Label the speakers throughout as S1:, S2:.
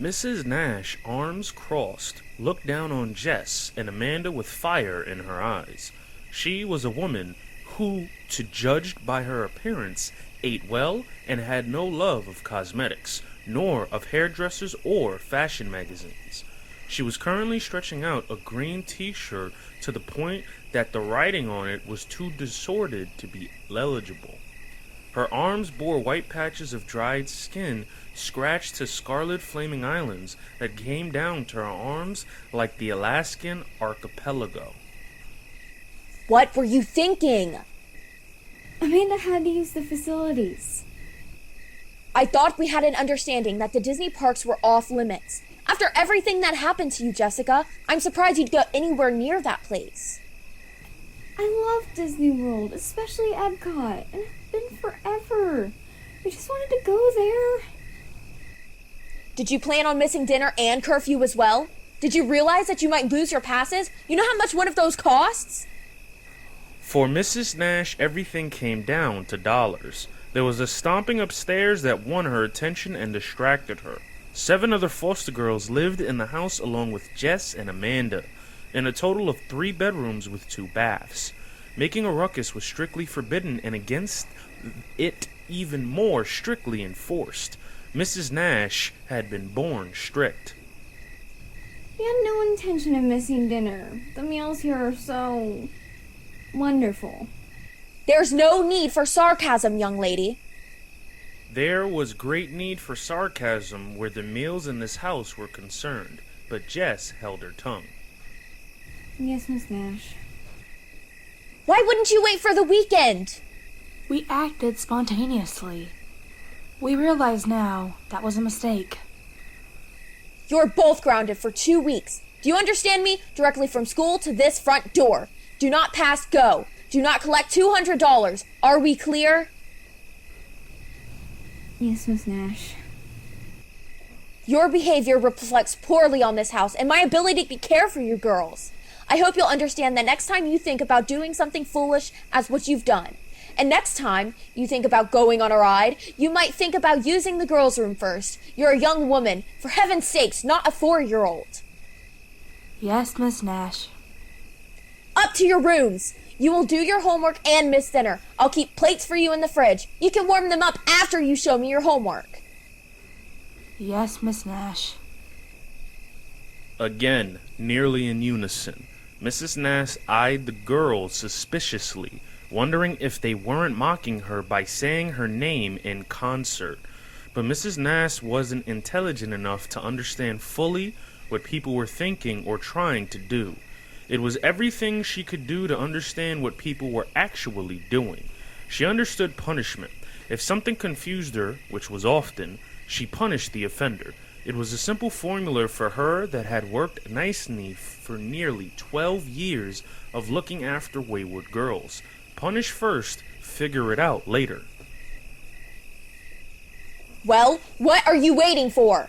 S1: Mrs. Nash, arms crossed, looked down on Jess and Amanda with fire in her eyes. She was a woman who, to judge by her appearance, ate well and had no love of cosmetics, nor of hairdressers or fashion magazines. She was currently stretching out a green t-shirt to the point that the writing on it was too disordered to be legible. Her arms bore white patches of dried skin scratched to scarlet flaming islands that came down to her arms like the Alaskan archipelago.
S2: What were you thinking?
S3: Amanda had to use the facilities.
S2: I thought we had an understanding that the Disney parks were off limits. After everything that happened to you, Jessica, I'm surprised you'd go anywhere near that place.
S3: I love Disney World, especially Epcot, and it's been forever. We just wanted to go there.
S2: Did you plan on missing dinner and curfew as well? Did you realize that you might lose your passes? You know how much one of those costs?
S1: For Mrs. Nash, everything came down to dollars. There was a stomping upstairs that won her attention and distracted her. 7 other foster girls lived in the house along with Jess and Amanda, in a total of 3 bedrooms with 2 baths. Making a ruckus was strictly forbidden and against it even more strictly enforced. Mrs. Nash had been born strict.
S3: We had no intention of missing dinner. The meals here are so wonderful.
S2: There's no need for sarcasm, young lady.
S1: There was great need for sarcasm where the meals in this house were concerned, but Jess held her tongue.
S3: Yes, Miss Nash.
S2: Why wouldn't you wait for the weekend?
S4: We acted spontaneously. We realize now that was a mistake.
S2: You're both grounded for 2 weeks. Do you understand me? Directly from school to this front door. Do not pass go. Do not collect $200. Are we clear?
S3: Yes, Miss Nash.
S2: Your behavior reflects poorly on this house and my ability to care for you girls. I hope you'll understand that next time you think about doing something foolish as what you've done, and next time you think about going on a ride, you might think about using the girls' room first. You're a young woman, for heaven's sakes, not a 4-year-old.
S4: Yes, Miss Nash.
S2: Up to your rooms. You will do your homework and miss dinner. I'll keep plates for you in the fridge. You can warm them up after you show me your homework.
S4: Yes, Miss Nash.
S1: Again, nearly in unison, Mrs. Nash eyed the girls suspiciously, wondering if they weren't mocking her by saying her name in concert. But Mrs. Nash wasn't intelligent enough to understand fully what people were thinking or trying to do. It was everything she could do to understand what people were actually doing. She understood punishment. If something confused her, which was often, she punished the offender. It was a simple formula for her that had worked nicely for nearly 12 years of looking after wayward girls. Punish first, figure it out later.
S2: Well, what are you waiting for?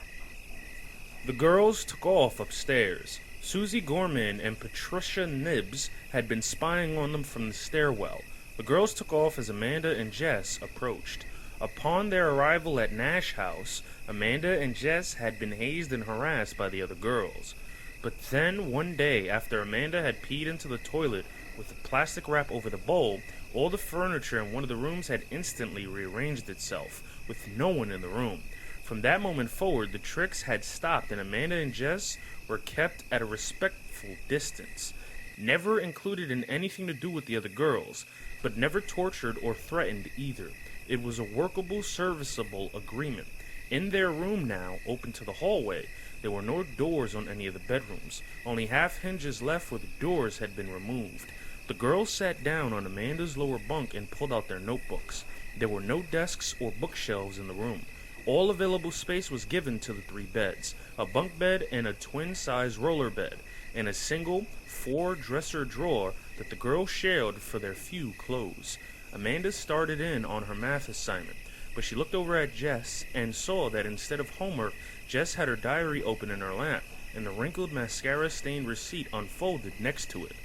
S1: The girls took off upstairs. Susie Gorman and Patricia Nibbs had been spying on them from the stairwell. The girls took off as Amanda and Jess approached. Upon their arrival at Nash House, Amanda and Jess had been hazed and harassed by the other girls. But then, one day, after Amanda had peed into the toilet with a plastic wrap over the bowl, all the furniture in one of the rooms had instantly rearranged itself, with no one in the room. From that moment forward, the tricks had stopped, and Amanda and Jess were kept at a respectful distance. Never included in anything to do with the other girls, but never tortured or threatened either. It was a workable, serviceable agreement. In their room now, open to the hallway, there were no doors on any of the bedrooms. Only half hinges left where the doors had been removed. The girls sat down on Amanda's lower bunk and pulled out their notebooks. There were no desks or bookshelves in the room. All available space was given to the 3 beds, a bunk bed and a twin-size roller bed, and a single 4-dresser drawer that the girls shared for their few clothes. Amanda started in on her math assignment, but she looked over at Jess and saw that instead of homework, Jess had her diary open in her lap, and the wrinkled mascara-stained receipt unfolded next to it.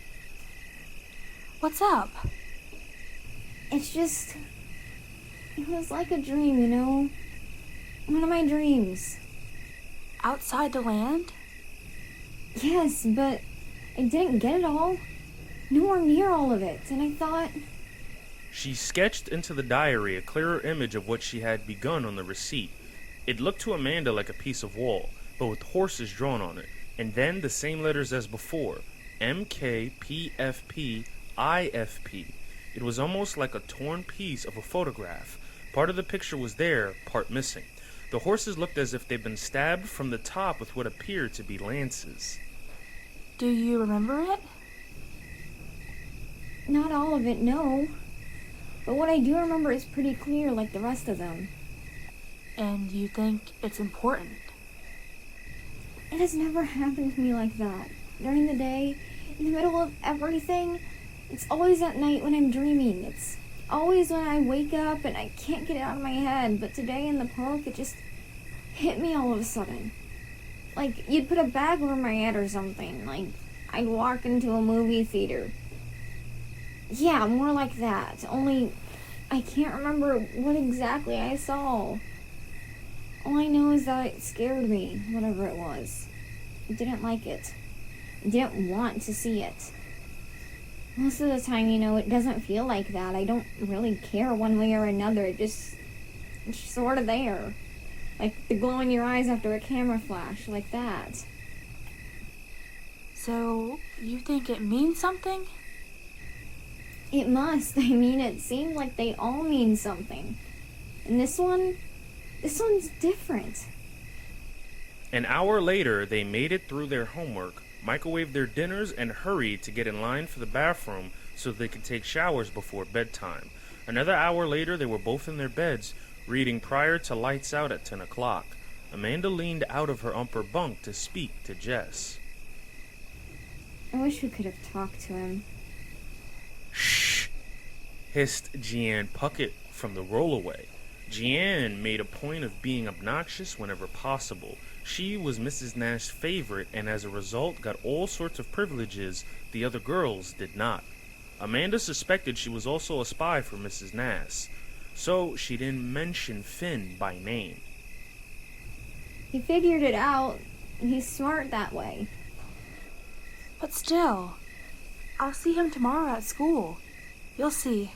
S4: What's up?
S3: It's just... it was like a dream, you know? One of my dreams.
S4: outside the land?
S3: Yes, but I didn't get it all. Nowhere near all of it, and I thought...
S1: She sketched into the diary a clearer image of what she had begun on the receipt. It looked to Amanda like a piece of wall, but with horses drawn on it, and then the same letters as before, MKPFP IFP. It was almost like a torn piece of a photograph. Part of the picture was there, part missing. The horses looked as if they'd been stabbed from the top with what appeared to be lances.
S4: Do you remember it?
S3: Not all of it, no. But what I do remember is pretty clear, like the rest of them.
S4: And you think it's important?
S3: It has never happened to me like that. During the day, in the middle of everything, it's always at night when I'm dreaming. It's always when I wake up and I can't get it out of my head. But today in the park, it just hit me all of a sudden. Like you'd put a bag over my head or something. Like I'd walk into a movie theater. Yeah, more like that. Only I can't remember what exactly I saw. All I know is that it scared me, whatever it was. I didn't like it. I didn't want to see it. Most of the time, it doesn't feel like that. I don't really care one way or another. It's sort of there. Like the glow in your eyes after a camera flash, like that.
S4: So, you think it means something?
S3: It must. It seems like they all mean something. And this one's different.
S1: An hour later, they made it through their homework, microwaved their dinners, and hurried to get in line for the bathroom so they could take showers before bedtime. Another hour later, they were both in their beds, reading prior to lights out at 10 o'clock. Amanda leaned out of her upper bunk to speak to Jess.
S3: I wish we could have talked to him.
S1: Shh! Hissed Jeanne Puckett from the rollaway. Jeanne made a point of being obnoxious whenever possible. She was Mrs. Nash's favorite and as a result got all sorts of privileges the other girls did not. Amanda suspected she was also a spy for Mrs. Nash, so she didn't mention Finn by name.
S3: He figured it out. He's smart that way.
S4: But still, I'll see him tomorrow at school. You'll see.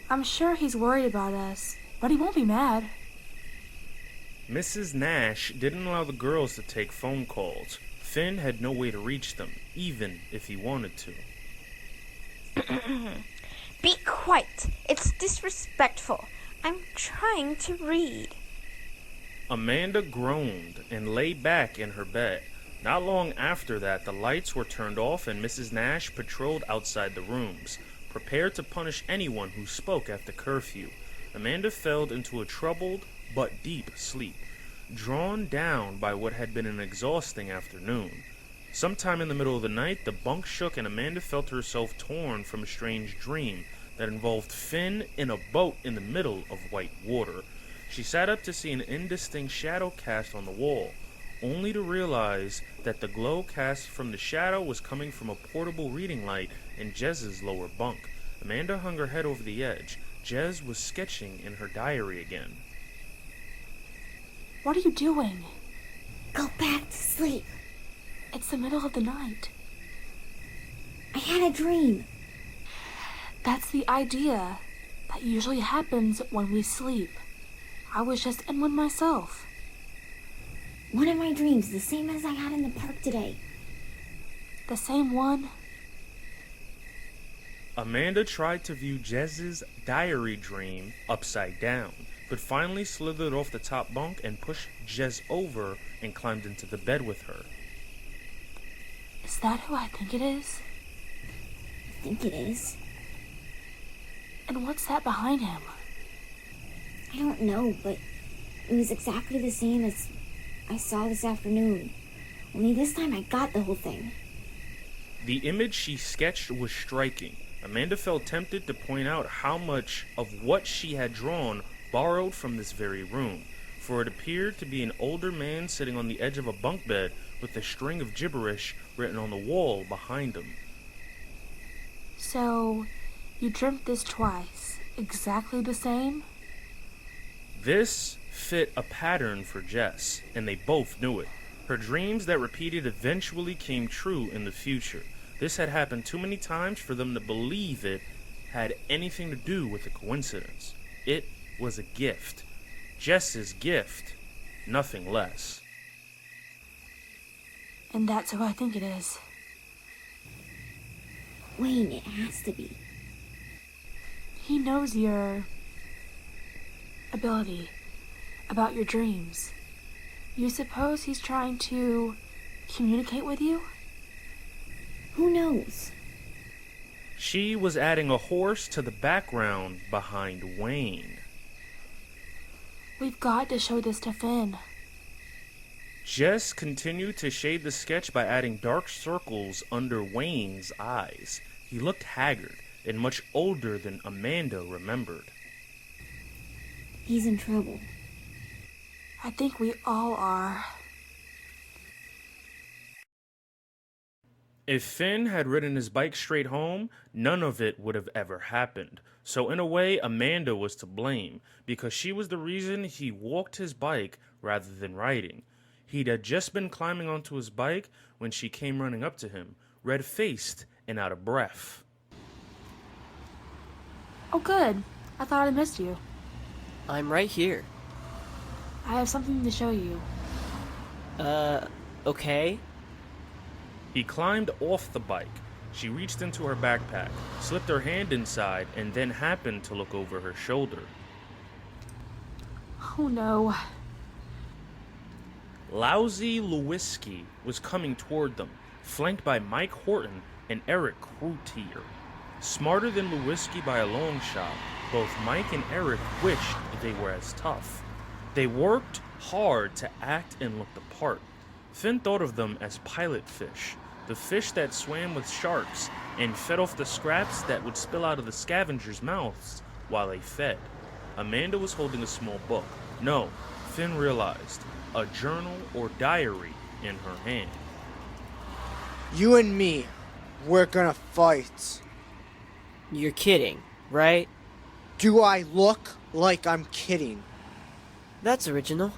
S4: I'm sure he's worried about us, but he won't be mad.
S1: Mrs. Nash didn't allow the girls to take phone calls. Finn had no way to reach them, even if he wanted to.
S2: Be quiet. It's disrespectful. I'm trying to read.
S1: Amanda groaned and lay back in her bed. Not long after that, the lights were turned off and Mrs. Nash patrolled outside the rooms, prepared to punish anyone who spoke after curfew. Amanda fell into a troubled but deep sleep, drawn down by what had been an exhausting afternoon. Sometime in the middle of the night, the bunk shook and Amanda felt herself torn from a strange dream that involved Finn in a boat in the middle of white water. She sat up to see an indistinct shadow cast on the wall, only to realize that the glow cast from the shadow was coming from a portable reading light in Jess's lower bunk. Amanda hung her head over the edge. Jess was sketching in her diary again.
S4: What are you doing?
S3: Go back to sleep.
S4: It's the middle of the night.
S3: I had a dream.
S4: That's the idea. That usually happens when we sleep. I was just in one myself.
S3: One of my dreams, the same as I had in the park today.
S4: The same one?
S1: Amanda tried to view Jess's diary dream upside down, but finally slithered off the top bunk and pushed Jess over and climbed into the bed with her.
S4: Is that who I think it is?
S3: I think it is.
S4: And what's that behind him?
S3: I don't know, but it was exactly the same as I saw this afternoon. Only this time I got the whole thing.
S1: The image she sketched was striking. Amanda felt tempted to point out how much of what she had drawn borrowed from this very room, for it appeared to be an older man sitting on the edge of a bunk bed with a string of gibberish written on the wall behind him.
S4: So, you dreamt this twice, exactly the same?
S1: This fit a pattern for Jess, and they both knew it. Her dreams that repeated eventually came true in the future. This had happened too many times for them to believe it had anything to do with a coincidence. It was a gift. Jess's gift, nothing less.
S4: And that's who I think it is.
S3: Wayne, it has to be.
S4: He knows your ability, about your dreams. You suppose he's trying to communicate with you?
S3: Who knows?
S1: She was adding a horse to the background behind Wayne.
S4: We've got to show this to Finn.
S1: Jess continued to shade the sketch by adding dark circles under Wayne's eyes. He looked haggard and much older than Amanda remembered.
S3: He's in trouble.
S4: I think we all are.
S1: If Finn had ridden his bike straight home, none of it would have ever happened. So in a way, Amanda was to blame, because she was the reason he walked his bike rather than riding. He'd had just been climbing onto his bike when she came running up to him, red-faced and out of breath.
S4: Oh, good. I thought I missed you.
S5: I'm right here.
S4: I have something to show you.
S5: Okay.
S1: He climbed off the bike. She reached into her backpack, slipped her hand inside, and then happened to look over her shoulder.
S4: Oh no.
S1: Lousy Lewinsky was coming toward them, flanked by Mike Horton and Eric Croutier. Smarter than Lewinsky by a long shot, both Mike and Eric wished they were as tough. They worked hard to act and look the part. Finn thought of them as pilot fish, the fish that swam with sharks and fed off the scraps that would spill out of the scavengers' mouths while they fed. Amanda was holding a small book. No, Finn realized, a journal or diary in her hand.
S6: You and me, we're gonna fight.
S5: You're kidding, right?
S6: Do I look like I'm kidding?
S5: That's original.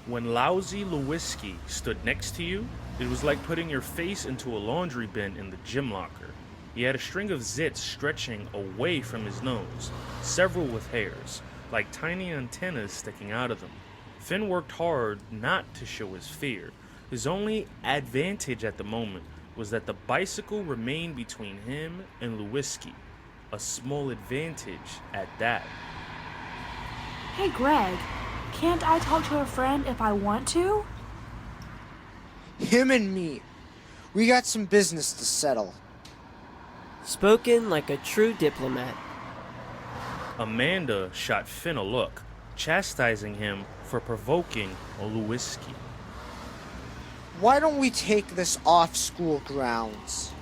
S1: When Lousy Lewinsky stood next to you, it was like putting your face into a laundry bin in the gym locker. He had a string of zits stretching away from his nose, several with hairs, like tiny antennas sticking out of them. Finn worked hard not to show his fear. His only advantage at the moment was that the bicycle remained between him and Lewinsky, a small advantage at that.
S4: Hey, Greg. Can't I talk to a friend if I want to?
S6: Him and me, we got some business to settle.
S5: Spoken like a true diplomat.
S1: Amanda shot Finn a look, chastising him for provoking Lewinsky.
S6: Why don't we take this off school grounds?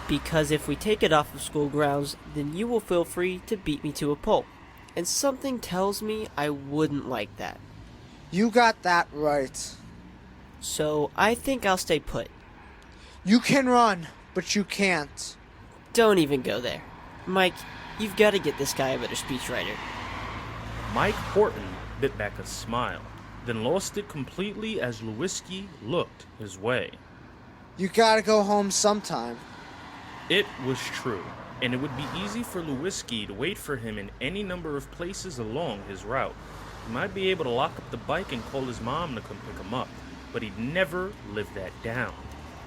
S5: Because if we take it off of school grounds, then you will feel free to beat me to a pulp. And something tells me I wouldn't like that.
S6: You got that right.
S5: So I think I'll stay put.
S6: You can run, but you can't.
S5: Don't even go there. Mike, you've got to get this guy a better speechwriter.
S1: Mike Horton bit back a smile, then lost it completely as Lewinsky looked his way.
S6: You gotta go home sometime.
S1: It was true, and it would be easy for Lewinsky to wait for him in any number of places along his route. He might be able to lock up the bike and call his mom to come pick him up, but he'd never live that down.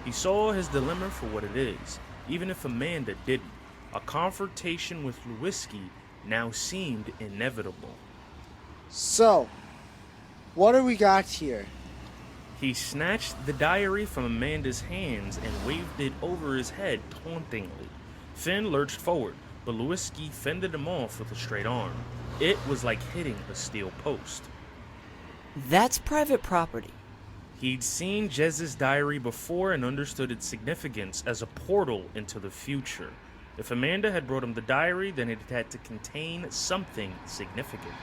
S1: He saw his dilemma for what it is, even if Amanda didn't. A confrontation with Lewinsky now seemed inevitable.
S6: So, what do we got here?
S1: He snatched the diary from Amanda's hands and waved it over his head tauntingly. Finn lurched forward, but Lewinsky fended him off with a straight arm. It was like hitting a steel post.
S5: That's private property.
S1: He'd seen Jez's diary before and understood its significance as a portal into the future. If Amanda had brought him the diary, then it had to contain something significant.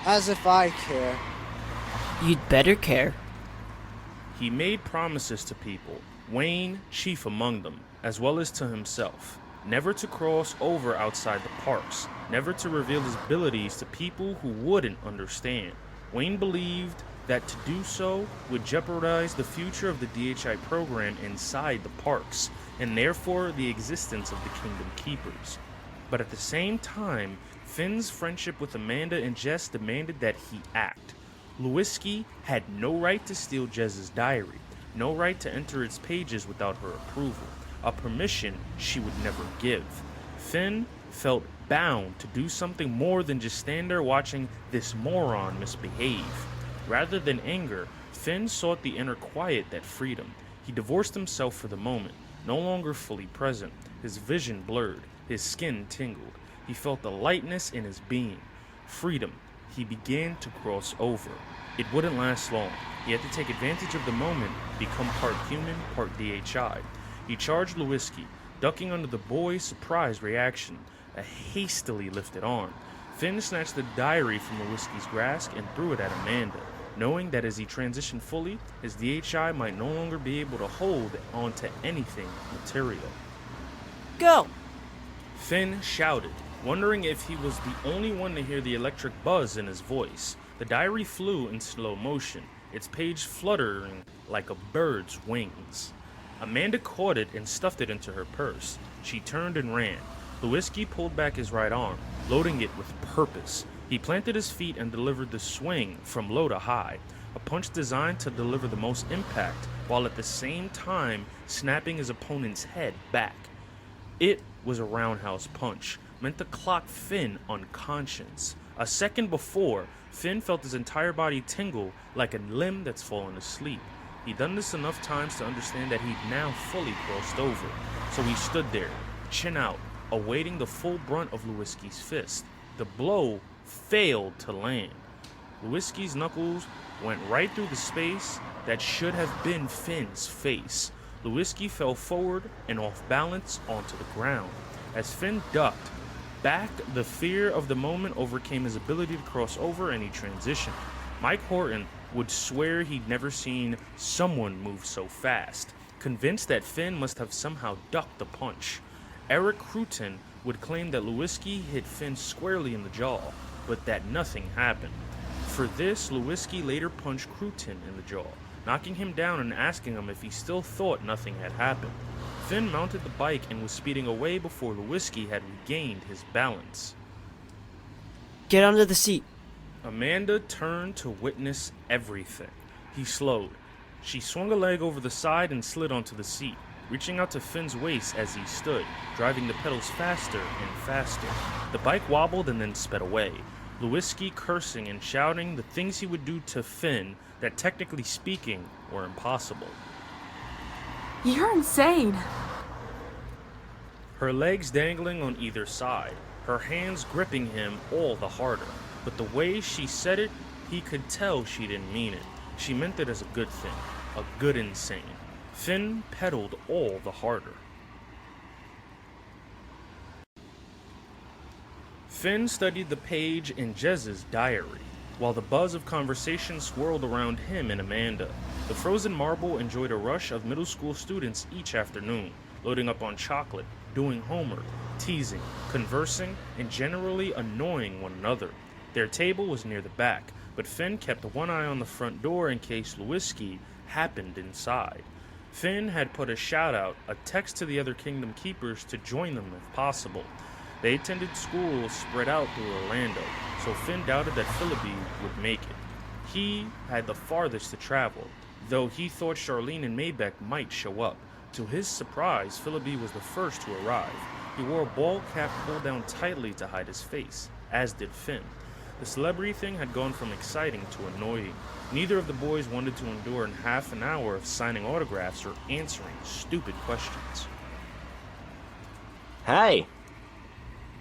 S6: As if I care.
S5: You'd better care.
S1: He made promises to people, Wayne chief among them, as well as to himself, never to cross over outside the parks, never to reveal his abilities to people who wouldn't understand. Wayne believed that to do so would jeopardize the future of the DHI program inside the parks, and therefore the existence of the Kingdom Keepers. But at the same time, Finn's friendship with Amanda and Jess demanded that he act. Lewinsky had no right to steal Jess's diary, no right to enter its pages without her approval, a permission she would never give. Finn felt bound to do something more than just stand there watching this moron misbehave. Rather than anger, Finn sought the inner quiet that freed him. He divorced himself for the moment, no longer fully present. His vision blurred, his skin tingled. He felt the lightness in his being. Freedom. He began to cross over. It wouldn't last long. He had to take advantage of the moment, become part human, part DHI. He charged Lewinsky, ducking under the boy's surprised reaction, a hastily lifted arm. Finn snatched the diary from Lewinsky's grasp and threw it at Amanda, knowing that as he transitioned fully, his DHI might no longer be able to hold onto anything material.
S5: Go!
S1: Finn shouted, wondering if he was the only one to hear the electric buzz in his voice. The diary flew in slow motion, its page fluttering like a bird's wings. Amanda caught it and stuffed it into her purse. She turned and ran. Lewinsky pulled back his right arm, loading it with purpose. He planted his feet and delivered the swing from low to high, a punch designed to deliver the most impact, while at the same time snapping his opponent's head back. It was a roundhouse punch, meant to clock Finn unconscious. A second before, Finn felt his entire body tingle like a limb that's fallen asleep. He'd done this enough times to understand that he'd now fully crossed over, so he stood there, chin out, awaiting the full brunt of Lewinsky's fist. The blow failed to land. Lewinsky's knuckles went right through the space that should have been Finn's face. Lewinsky fell forward and off balance onto the ground. As Finn ducked back, the fear of the moment overcame his ability to cross over, and he transitioned. Mike Horton would swear he'd never seen someone move so fast, convinced that Finn must have somehow ducked the punch. Eric Cruton would claim that Lewinsky hit Finn squarely in the jaw, but that nothing happened. For this, Lewinsky later punched Cruton in the jaw, knocking him down and asking him if he still thought nothing had happened. Finn mounted the bike and was speeding away before Lewinsky had regained his balance.
S5: Get under the seat.
S1: Amanda turned to witness everything. He slowed. She swung a leg over the side and slid onto the seat, reaching out to Finn's waist as he stood, driving the pedals faster and faster. The bike wobbled and then sped away, Lewinsky cursing and shouting the things he would do to Finn that, technically speaking, were impossible.
S4: You're insane.
S1: Her legs dangling on either side, her hands gripping him all the harder. But the way she said it, he could tell she didn't mean it. She meant it as a good thing, a good insane. Finn pedaled all the harder. Finn studied the page in Jess's diary, while the buzz of conversation swirled around him and Amanda. The frozen marble enjoyed a rush of middle school students each afternoon, loading up on chocolate, doing homework, teasing, conversing, and generally annoying one another. Their table was near the back, but Finn kept one eye on the front door in case Lewinsky happened inside. Finn had put a shout-out, a text to the other Kingdom Keepers to join them if possible. They attended schools spread out through Orlando, so Finn doubted that Philby would make it. He had the farthest to travel, though he thought Charlene and Maybeck might show up. To his surprise, Philby was the first to arrive. He wore a bald cap pulled down tightly to hide his face, as did Finn. The celebrity thing had gone from exciting to annoying. Neither of the boys wanted to endure half an hour of signing autographs or answering stupid questions.
S7: Hey!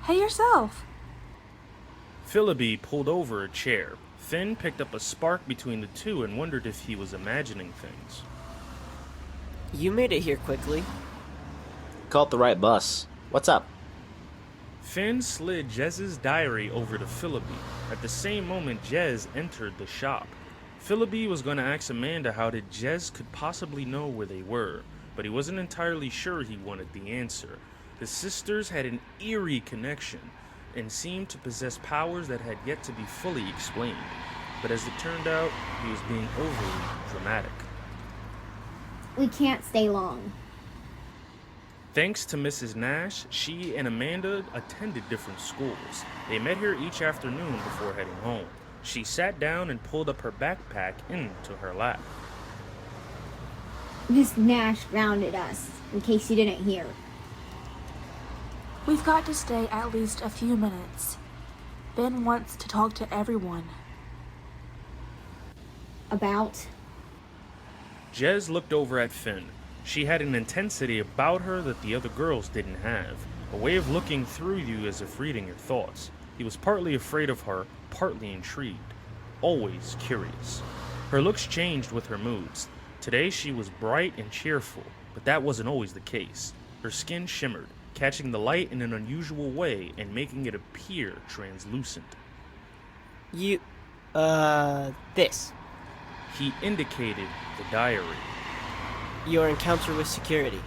S4: Hey yourself.
S1: Philby pulled over a chair. Finn picked up a spark between the two and wondered if he was imagining things.
S5: You made it here quickly.
S7: Caught the right bus. What's up?
S1: Finn slid Jess's diary over to Philby. At the same moment, Jess entered the shop. Philby was going to ask Amanda how did Jess could possibly know where they were, but he wasn't entirely sure he wanted the answer. The sisters had an eerie connection. and seemed to possess powers that had yet to be fully explained. But as it turned out, he was being overly dramatic.
S3: We can't stay long.
S1: Thanks to Mrs. Nash, she and Amanda attended different schools. They met here each afternoon before heading home. She sat down and pulled up her backpack into her lap.
S3: Miss Nash grounded us, in case you didn't hear.
S4: We've got to stay at least a few minutes. Ben wants to talk to everyone.
S3: About?
S1: Jess looked over at Finn. She had an intensity about her that the other girls didn't have, a way of looking through you as if reading your thoughts. He was partly afraid of her, partly intrigued, always curious. Her looks changed with her moods. Today she was bright and cheerful, but that wasn't always the case. Her skin shimmered, catching the light in an unusual way and making it appear translucent.
S5: This.
S1: He indicated the diary.
S5: Your encounter with security.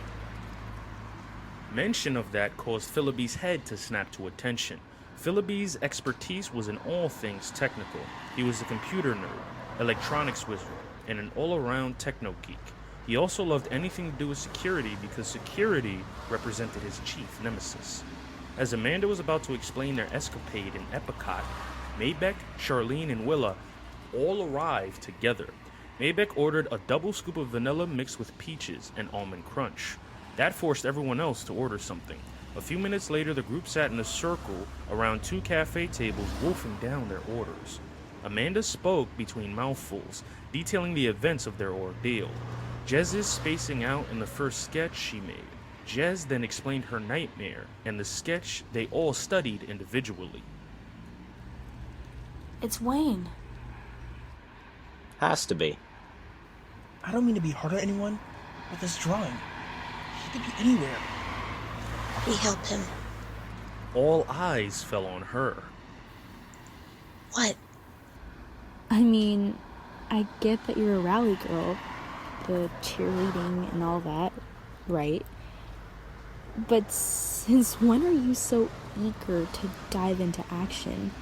S1: Mention of that caused Philby's head to snap to attention. Philby's expertise was in all things technical. He was a computer nerd, electronics wizard, and an all-around techno geek. He also loved anything to do with security because security represented his chief nemesis. As Amanda was about to explain their escapade in Epcot, Maybeck, Charlene, and Willa all arrived together. Maybeck ordered a double scoop of vanilla mixed with peaches and almond crunch. That forced everyone else to order something. A few minutes later, the group sat in a circle around 2 cafe tables, wolfing down their orders. Amanda spoke between mouthfuls, detailing the events of their ordeal. Jess's spacing out in the first sketch she made. Jess then explained her nightmare and the sketch they all studied individually.
S4: It's Wayne.
S7: Has to be.
S8: I don't mean to be hard on anyone, but this drawing, he could be anywhere.
S9: We help him.
S1: All eyes fell on her.
S9: What?
S10: I mean, I get that you're a rally girl, the cheerleading and all that, right? But since when are you so eager to dive into action?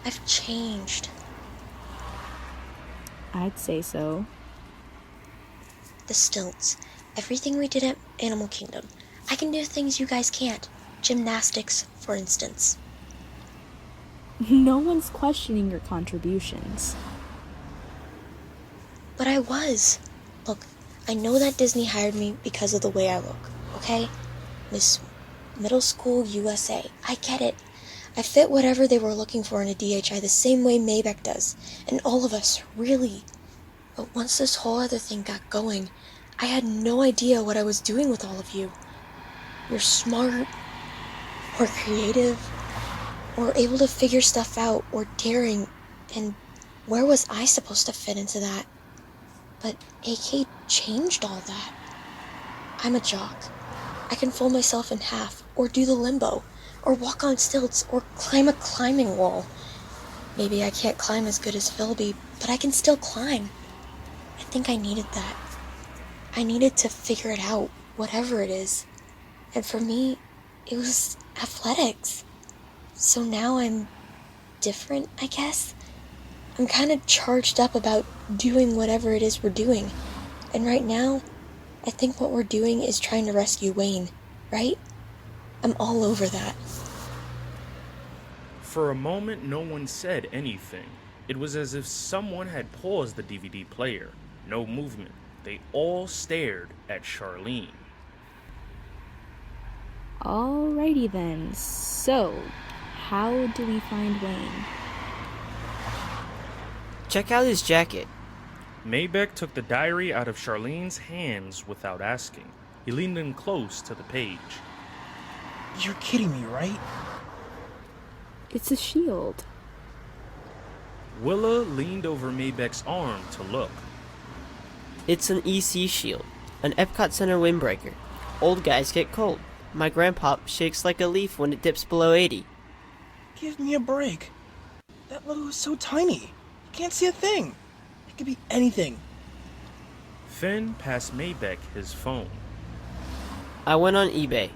S9: I've changed.
S10: I'd say so.
S9: The stilts. Everything we did at Animal Kingdom. I can do things you guys can't. Gymnastics, for instance.
S10: No one's questioning your contributions.
S9: But I was. Look, I know that Disney hired me because of the way I look, okay? Miss Middle School USA. I get it. I fit whatever they were looking for in a DHI the same way Maybeck does. And all of us, really. But once this whole other thing got going, I had no idea what I was doing with all of you. You're smart, or creative, or able to figure stuff out, or daring, and where was I supposed to fit into that? But AK changed all that. I'm a jock. I can fold myself in half, or do the limbo, or walk on stilts, or climb a climbing wall. Maybe I can't climb as good as Philby, but I can still climb. I think I needed that. I needed to figure it out, whatever it is. And for me, it was athletics. So now I'm different, I guess. I'm kind of charged up about doing whatever it is we're doing. And right now, I think what we're doing is trying to rescue Wayne, right? I'm all over that.
S1: For a moment, no one said anything. It was as if someone had paused the DVD player. No movement. They all stared at Charlene.
S10: Alrighty then, so, how do we find Wayne?
S5: Check out his jacket.
S1: Maybeck took the diary out of Charlene's hands without asking. He leaned in close to the page.
S8: You're kidding me, right?
S10: It's a shield.
S1: Willa leaned over Maybeck's arm to look.
S5: It's an EC shield, an Epcot Center windbreaker. Old guys get cold. My grandpa shakes like a leaf when it dips below 80.
S8: Give me a break. That logo is so tiny. You can't see a thing. It could be anything.
S1: Finn passed Maybeck his phone.
S5: I went on eBay.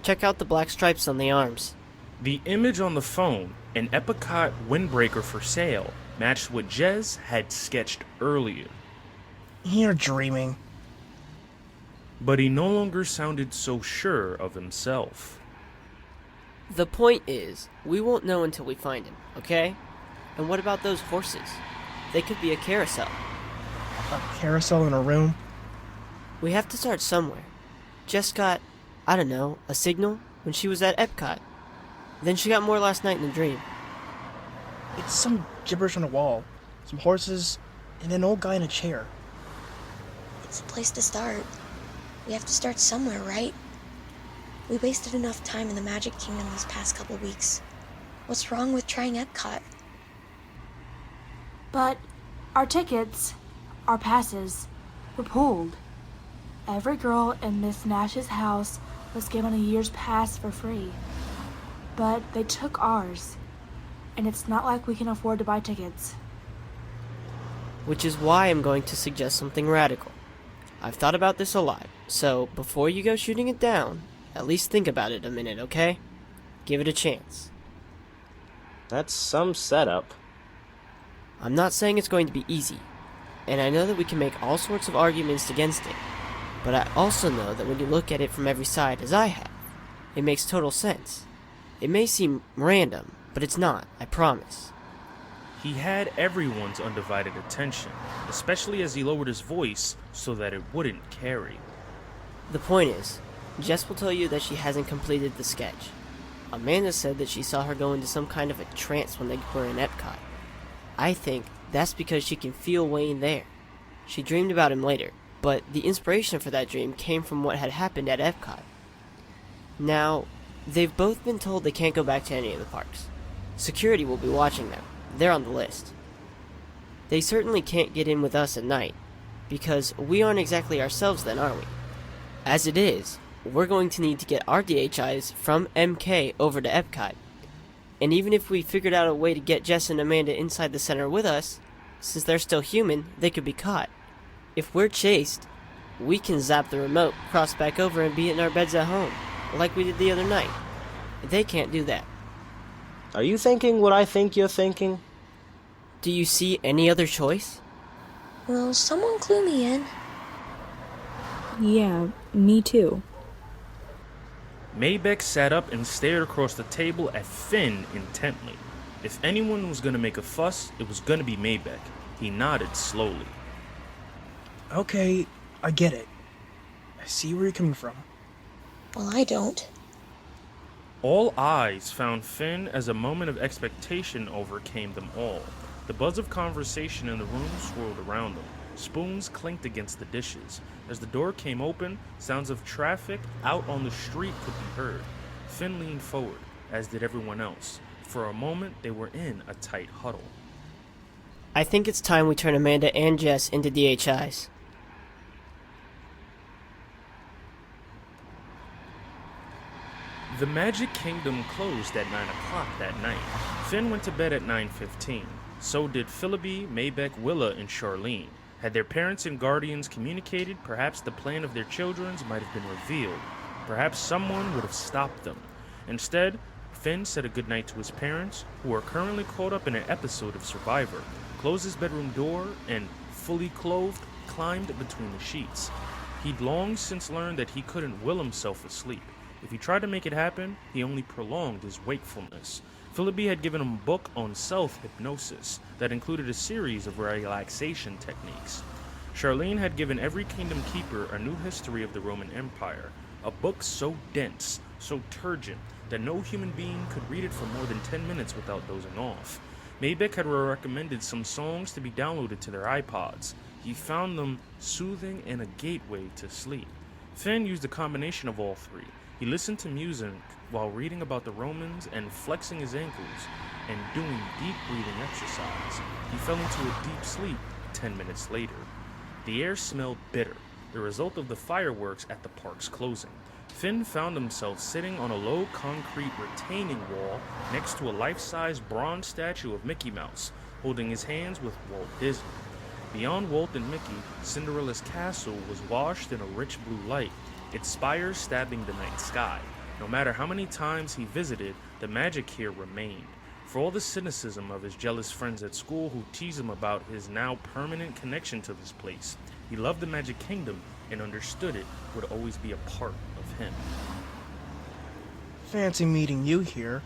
S5: Check out the black stripes on the arms.
S1: The image on the phone, an Epcot windbreaker for sale, matched what Jess had sketched earlier.
S8: You're dreaming.
S1: But he no longer sounded so sure of himself.
S5: The point is, we won't know until we find him, okay? And what about those horses? They could be a carousel.
S8: A carousel in a room?
S5: We have to start somewhere. Jess got, I don't know, a signal when she was at Epcot. Then she got more last night in the dream.
S8: It's some gibberish on a wall, some horses, and an old guy in a chair.
S9: It's a place to start. We have to start somewhere, right? We wasted enough time in the Magic Kingdom these past couple weeks. What's wrong with trying Epcot?
S4: But our tickets, our passes, were pulled. Every girl in Miss Nash's house was given a year's pass for free. But they took ours, and it's not like we can afford to buy tickets.
S5: Which is why I'm going to suggest something radical. I've thought about this a lot, so before you go shooting it down, at least think about it a minute, okay? Give it a chance.
S7: That's some setup.
S5: I'm not saying it's going to be easy, and I know that we can make all sorts of arguments against it, but I also know that when you look at it from every side, as I have, it makes total sense. It may seem random, but it's not, I promise.
S1: He had everyone's undivided attention, especially as he lowered his voice so that it wouldn't carry.
S5: The point is, Jess will tell you that she hasn't completed the sketch. Amanda said that she saw her go into some kind of a trance when they were in Epcot. I think that's because she can feel Wayne there. She dreamed about him later, but the inspiration for that dream came from what had happened at Epcot. Now, they've both been told they can't go back to any of the parks. Security will be watching them. They're on the list. They certainly can't get in with us at night, because we aren't exactly ourselves then, are we? As it is, we're going to need to get our DHIs from MK over to Epcot. And even if we figured out a way to get Jess and Amanda inside the center with us, since they're still human, they could be caught. If we're chased, we can zap the remote, cross back over, and be in our beds at home, like we did the other night. They can't do that.
S7: Are you thinking what I think you're thinking?
S5: Do you see any other choice?
S9: Will someone clue me in?
S10: Yeah, me too.
S1: Maybeck sat up and stared across the table at Finn intently. If anyone was going to make a fuss, it was going to be Maybeck. He nodded slowly.
S8: Okay, I get it. I see where you're coming from.
S9: Well, I don't.
S1: All eyes found Finn as a moment of expectation overcame them all. The buzz of conversation in the room swirled around them. Spoons clinked against the dishes. As the door came open, sounds of traffic out on the street could be heard. Finn leaned forward, as did everyone else. For a moment, they were in a tight huddle.
S5: I think it's time we turn Amanda and Jess into DHIs.
S1: The Magic Kingdom closed at 9 o'clock that night. Finn went to bed at 9:15. So did Philby, Maybeck, Willa, and Charlene. Had their parents and guardians communicated, perhaps the plan of their children's might have been revealed. Perhaps someone would have stopped them. Instead, Finn said a goodnight to his parents, who are currently caught up in an episode of Survivor, closed his bedroom door, and, fully clothed, climbed between the sheets. He'd long since learned that he couldn't will himself asleep. If he tried to make it happen, he only prolonged his wakefulness. Philby had given him a book on self-hypnosis that included a series of relaxation techniques. Charlene had given every kingdom keeper a new history of the Roman Empire, a book so dense, so turgid, that no human being could read it for more than 10 minutes without dozing off. Maybeck had recommended some songs to be downloaded to their iPods. He found them soothing and a gateway to sleep. Finn used a combination of all three. He listened to music while reading about the Romans and flexing his ankles and doing deep breathing exercise. He fell into a deep sleep 10 minutes later. The air smelled bitter, the result of the fireworks at the park's closing. Finn found himself sitting on a low concrete retaining wall next to a life-size bronze statue of Mickey Mouse, holding his hands with Walt Disney. Beyond Walt and Mickey, Cinderella's castle was washed in a rich blue light, its spires stabbing the night sky. No matter how many times he visited, the magic here remained. For all the cynicism of his jealous friends at school who tease him about his now permanent connection to this place, he loved the Magic Kingdom and understood it would always be a part of him.
S8: Fancy meeting you here.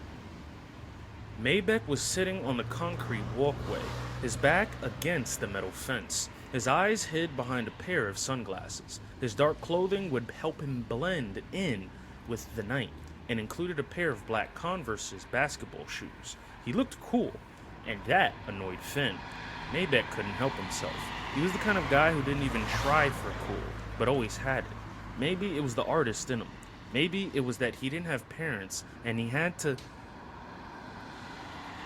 S1: Maybeck was sitting on the concrete walkway, his back against the metal fence, his eyes hid behind a pair of sunglasses. His dark clothing would help him blend in with the night, and included a pair of black Converse's basketball shoes. He looked cool, and that annoyed Finn. Maybeck couldn't help himself. He was the kind of guy who didn't even try for cool, but always had it. Maybe it was the artist in him. Maybe it was that he didn't have parents, and he had to...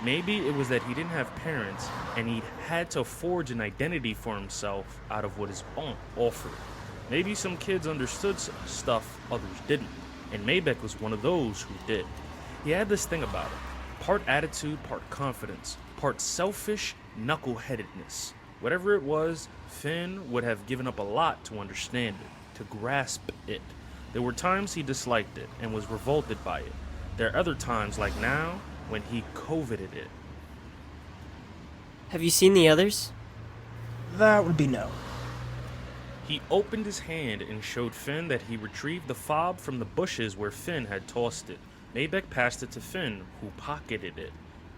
S1: Maybe it was that he didn't have parents, and he had to forge an identity for himself out of what his aunt offered. Maybe some kids understood stuff others didn't, and Maybeck was one of those who did. He had this thing about him. Part attitude, part confidence, part selfish knuckleheadedness. Whatever it was, Finn would have given up a lot to understand it, to grasp it. There were times he disliked it and was revolted by it. There are other times, like now, when he coveted it.
S5: Have you seen the others?
S8: That would be no.
S1: He opened his hand and showed Finn that he retrieved the fob from the bushes where Finn had tossed it. Maybeck passed it to Finn, who pocketed it.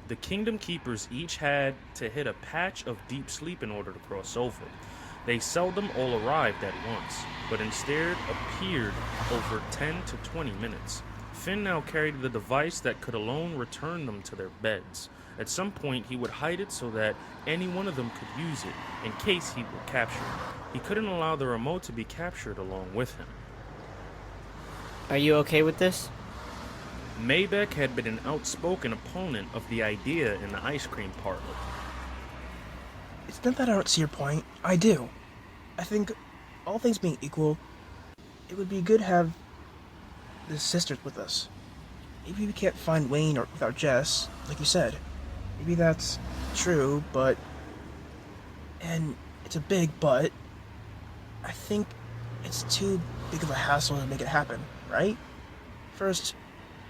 S1: The Kingdom Keepers each had to hit a patch of deep sleep in order to cross over. They seldom all arrived at once, but instead appeared over 10 to 20 minutes. Finn now carried the device that could alone return them to their beds. At some point, he would hide it so that any one of them could use it, in case he were captured. He couldn't allow the remote to be captured along with him.
S5: Are you okay with this?
S1: Maybeck had been an outspoken opponent of the idea in the ice cream parlor.
S8: It's not that I don't see your point. I do. I think, all things being equal, it would be good to have the sisters with us. Maybe we can't find Wayne or without Jess, like you said. Maybe that's true, but... And it's a big but. I think it's too big of a hassle to make it happen, right? First,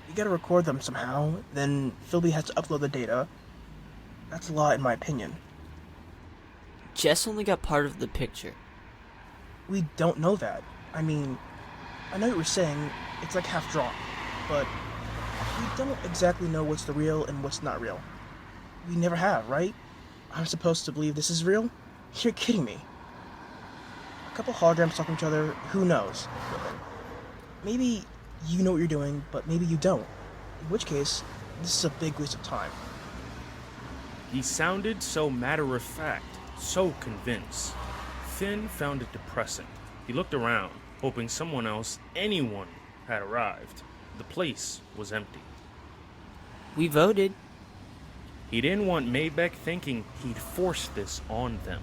S8: you gotta record them somehow, then Philby has to upload the data. That's a lot in my opinion.
S5: Jess only got part of the picture.
S8: We don't know that. I mean, I know what you're saying, it's like half drawn, but we don't exactly know what's the real and what's not real. We never have, right? I'm supposed to believe this is real? You're kidding me. A couple holograms talking to each other, who knows? Maybe you know what you're doing, but maybe you don't. In which case, this is a big waste of time.
S1: He sounded so matter-of-fact, so convinced. Finn found it depressing. He looked around, hoping someone else, anyone, had arrived. The place was empty.
S5: We voted.
S1: He didn't want Maybeck thinking he'd forced this on them.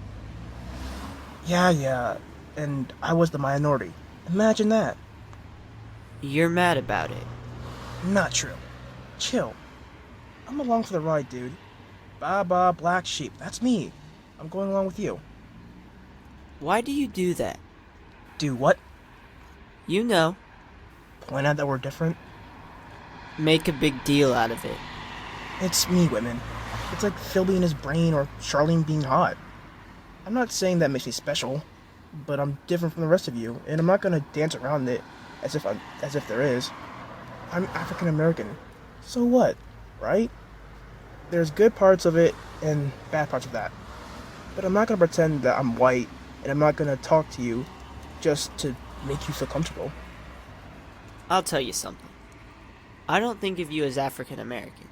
S8: Yeah, and I was the minority. Imagine that.
S5: You're mad about it.
S8: Not true. Chill. I'm along for the ride, dude. Baba, black sheep, that's me. I'm going along with you.
S5: Why do you do that?
S8: Do what?
S5: You know.
S8: Point out that we're different?
S5: Make a big deal out of it.
S8: It's me, women. It's like Philby in his brain or Charlene being hot. I'm not saying that makes me special, but I'm different from the rest of you, and I'm not gonna dance around it as if there is. I'm African American. So what, right? There's good parts of it and bad parts of that. But I'm not gonna pretend that I'm white, and I'm not gonna talk to you just to make you feel comfortable.
S5: I'll tell you something. I don't think of you as African American.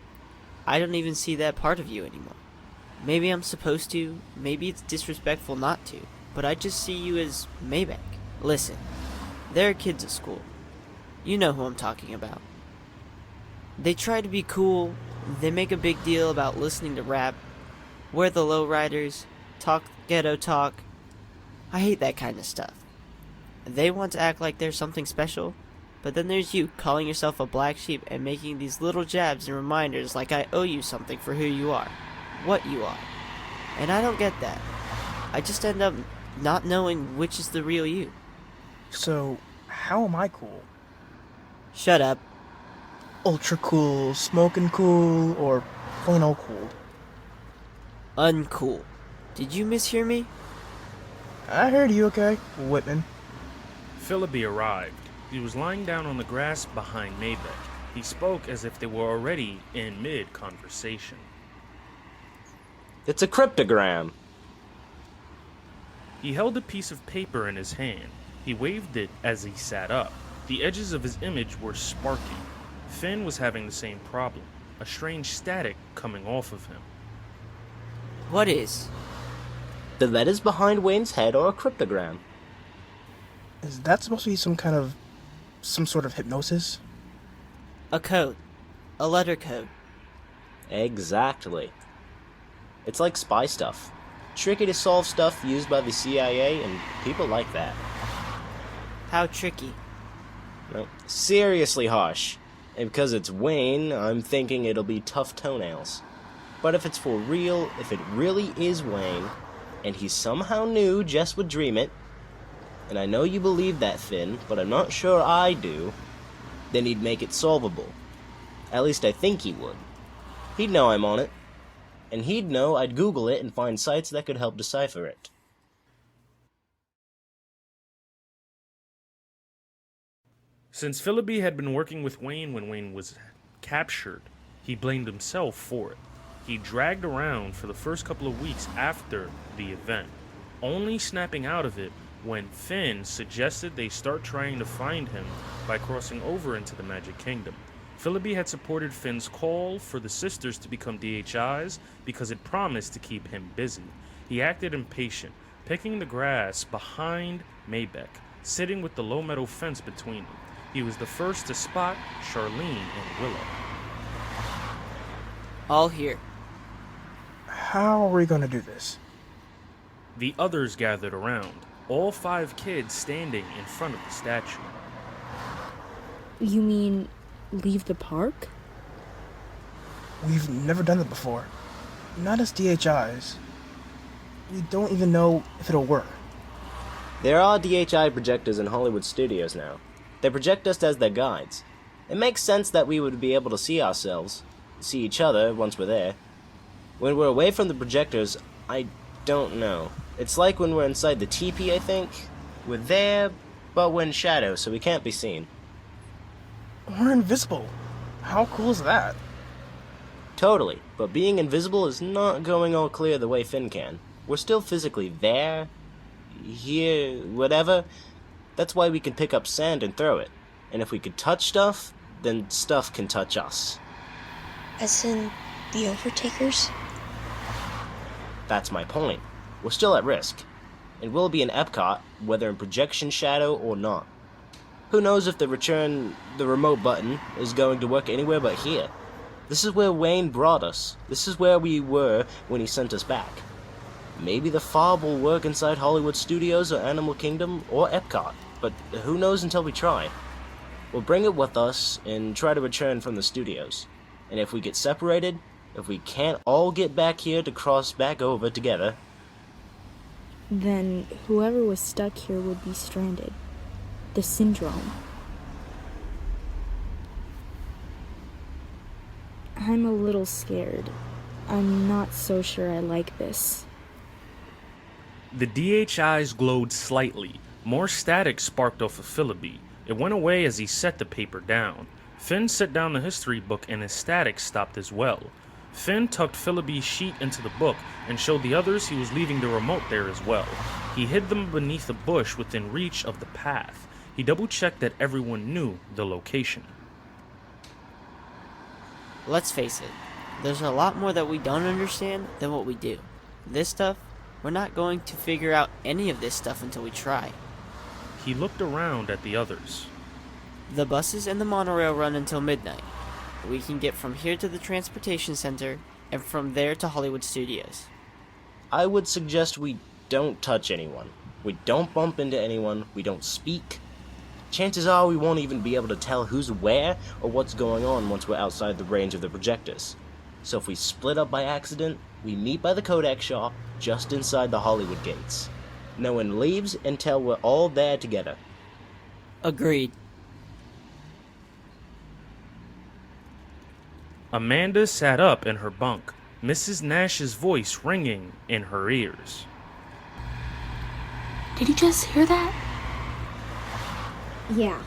S5: I don't even see that part of you anymore. Maybe I'm supposed to, maybe it's disrespectful not to, but I just see you as Maybeck. Listen, there are kids at school. You know who I'm talking about. They try to be cool, they make a big deal about listening to rap, wear the lowriders, talk ghetto talk. I hate that kind of stuff. They want to act like they're something special, but then there's you calling yourself a black sheep and making these little jabs and reminders like I owe you something for who you are, what you are. And I don't get that. I just end up not knowing which is the real you.
S8: So, how am I cool?
S5: Shut up.
S8: ultra cool, smoking cool, or plain old cool?
S5: Uncool. Did you mishear me?
S8: I heard you, okay, Whitman.
S1: Philby arrived. He was lying down on the grass behind Maybeck. He spoke as if they were already in mid-conversation.
S7: It's a cryptogram.
S1: He held a piece of paper in his hand. He waved it as he sat up. The edges of his image were sparking. Finn was having the same problem, a strange static coming off of him.
S5: What is?
S7: The letters behind Wayne's head are a cryptogram.
S8: Is that supposed to be some sort of hypnosis?
S5: A code. A letter code.
S7: Exactly. It's like spy stuff. Tricky to solve stuff used by the CIA and people like that.
S5: How tricky?
S7: No, seriously harsh. And because it's Wayne, I'm thinking it'll be tough toenails. But if it's for real, if it really is Wayne, and he somehow knew Jess would dream it, and I know you believe that, Finn, but I'm not sure I do, then he'd make it solvable. At least I think he would. He'd know I'm on it. And he'd know I'd Google it and find sites that could help decipher it.
S1: Since Philby had been working with Wayne when Wayne was captured, he blamed himself for it. He dragged around for the first couple of weeks after the event, only snapping out of it when Finn suggested they start trying to find him by crossing over into the Magic Kingdom. Philby had supported Finn's call for the sisters to become DHIs because it promised to keep him busy. He acted impatient, picking the grass behind Maybeck, sitting with the low metal fence between them. He was the first to spot Charlene and Willa.
S5: All here.
S8: How are we gonna do this?
S1: The others gathered around, all 5 kids standing in front of the statue.
S10: You mean leave the park?
S8: We've never done it before. Not as DHIs. We don't even know if it'll work.
S7: There are DHI projectors in Hollywood studios now. They project us as their guides. It makes sense that we would be able to see ourselves, see each other once we're there. When we're away from the projectors, I don't know. It's like when we're inside the teepee, I think. We're there, but we're in shadow, so we can't be seen.
S8: We're invisible. How cool is that?
S7: Totally, but being invisible is not going all clear the way Finn can. We're still physically there, here, whatever. That's why we can pick up sand and throw it. And if we could touch stuff, then stuff can touch us.
S9: As in the Overtakers?
S7: That's my point. We're still at risk. And we'll be in Epcot, whether in projection shadow or not. Who knows if the remote button is going to work anywhere but here. This is where Wayne brought us. This is where we were when he sent us back. Maybe the fob will work inside Hollywood Studios or Animal Kingdom or Epcot, but who knows until we try. We'll bring it with us and try to return from the studios. And if we get separated, if we can't all get back here to cross back over together,
S10: Then whoever was stuck here would be stranded. The syndrome. I'm a little scared. I'm not so sure I like this.
S1: The DHIs glowed slightly. More static sparked off of Philby. It went away as he set the paper down. Finn set down the history book and his static stopped as well. Finn tucked Philby's sheet into the book and showed the others he was leaving the remote there as well. He hid them beneath a bush within reach of the path. He double-checked that everyone knew the location.
S5: Let's face it, there's a lot more that we don't understand than what we do. This stuff, we're not going to figure out any of this stuff until we try.
S1: He looked around at the others.
S5: The buses and the monorail run until midnight. We can get from here to the transportation center, and from there to Hollywood Studios.
S7: I would suggest we don't touch anyone. We don't bump into anyone. We don't speak. Chances are we won't even be able to tell who's where or what's going on once we're outside the range of the projectors. So if we split up by accident, we meet by the Kodak shop just inside the Hollywood gates. No one leaves until we're all there together.
S5: Agreed.
S1: Amanda sat up in her bunk, Mrs. Nash's voice ringing in her ears.
S4: Did you just hear that?
S3: Yeah.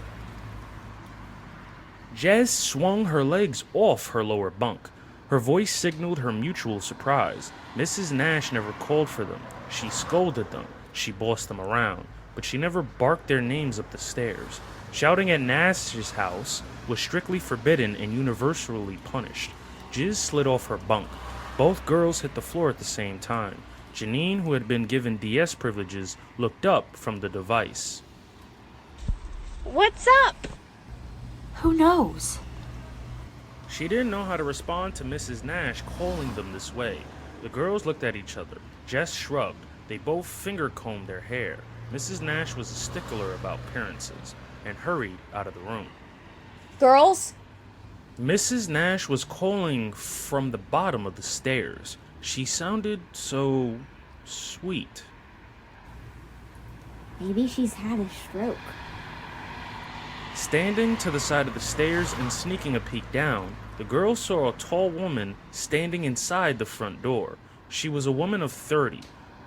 S1: Jess swung her legs off her lower bunk. Her voice signaled her mutual surprise. Mrs. Nash never called for them. She scolded them. She bossed them around. But she never barked their names up the stairs. Shouting at Nash's house was strictly forbidden and universally punished. Jiz slid off her bunk. Both girls hit the floor at the same time. Janine, who had been given DS privileges, looked up from the device.
S2: What's up?
S4: Who knows?
S1: She didn't know how to respond to Mrs. Nash calling them this way. The girls looked at each other. Jess shrugged. They both finger-combed their hair. Mrs. Nash was a stickler about appearances and hurried out of the room.
S2: Girls?
S1: Mrs. Nash was calling from the bottom of the stairs. She sounded so sweet.
S3: Maybe she's had a stroke.
S1: Standing to the side of the stairs and sneaking a peek down, the girls saw a tall woman standing inside the front door. She was a woman of 30,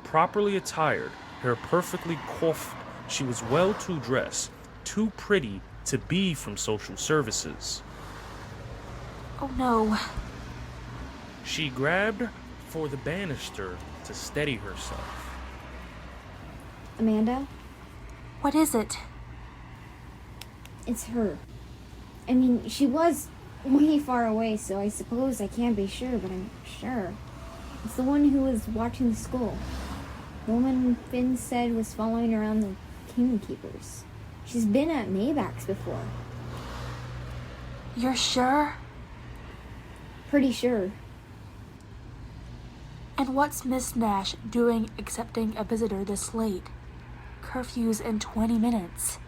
S1: properly attired, hair perfectly coiffed. She was well too dressed, too pretty to be from social services.
S4: Oh no.
S1: She grabbed for the banister to steady herself.
S3: Amanda?
S4: What is it?
S3: It's her. I mean, she was way far away, so I suppose I can't be sure, but I'm sure. It's the one who was watching the school. The woman Finn said was following around the Kingdom Keepers. She's been at Maybeck's before.
S4: You're sure?
S3: Pretty sure.
S4: And what's Miss Nash doing accepting a visitor this late? Curfew's in 20 minutes.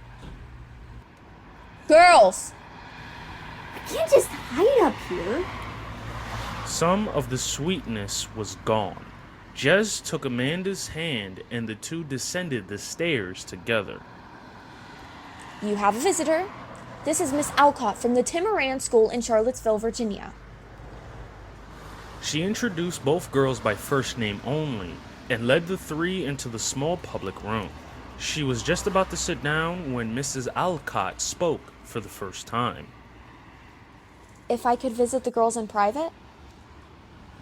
S2: Girls!
S3: I can't just hide up here.
S1: Some of the sweetness was gone. Jess took Amanda's hand and the two descended the stairs together.
S2: You have a visitor. This is Miss Alcott from the Timoran School in Charlottesville, Virginia.
S1: She introduced both girls by first name only and led the three into the small public room. She was just about to sit down when Mrs. Alcott spoke for the first time.
S2: If I could visit the girls in private?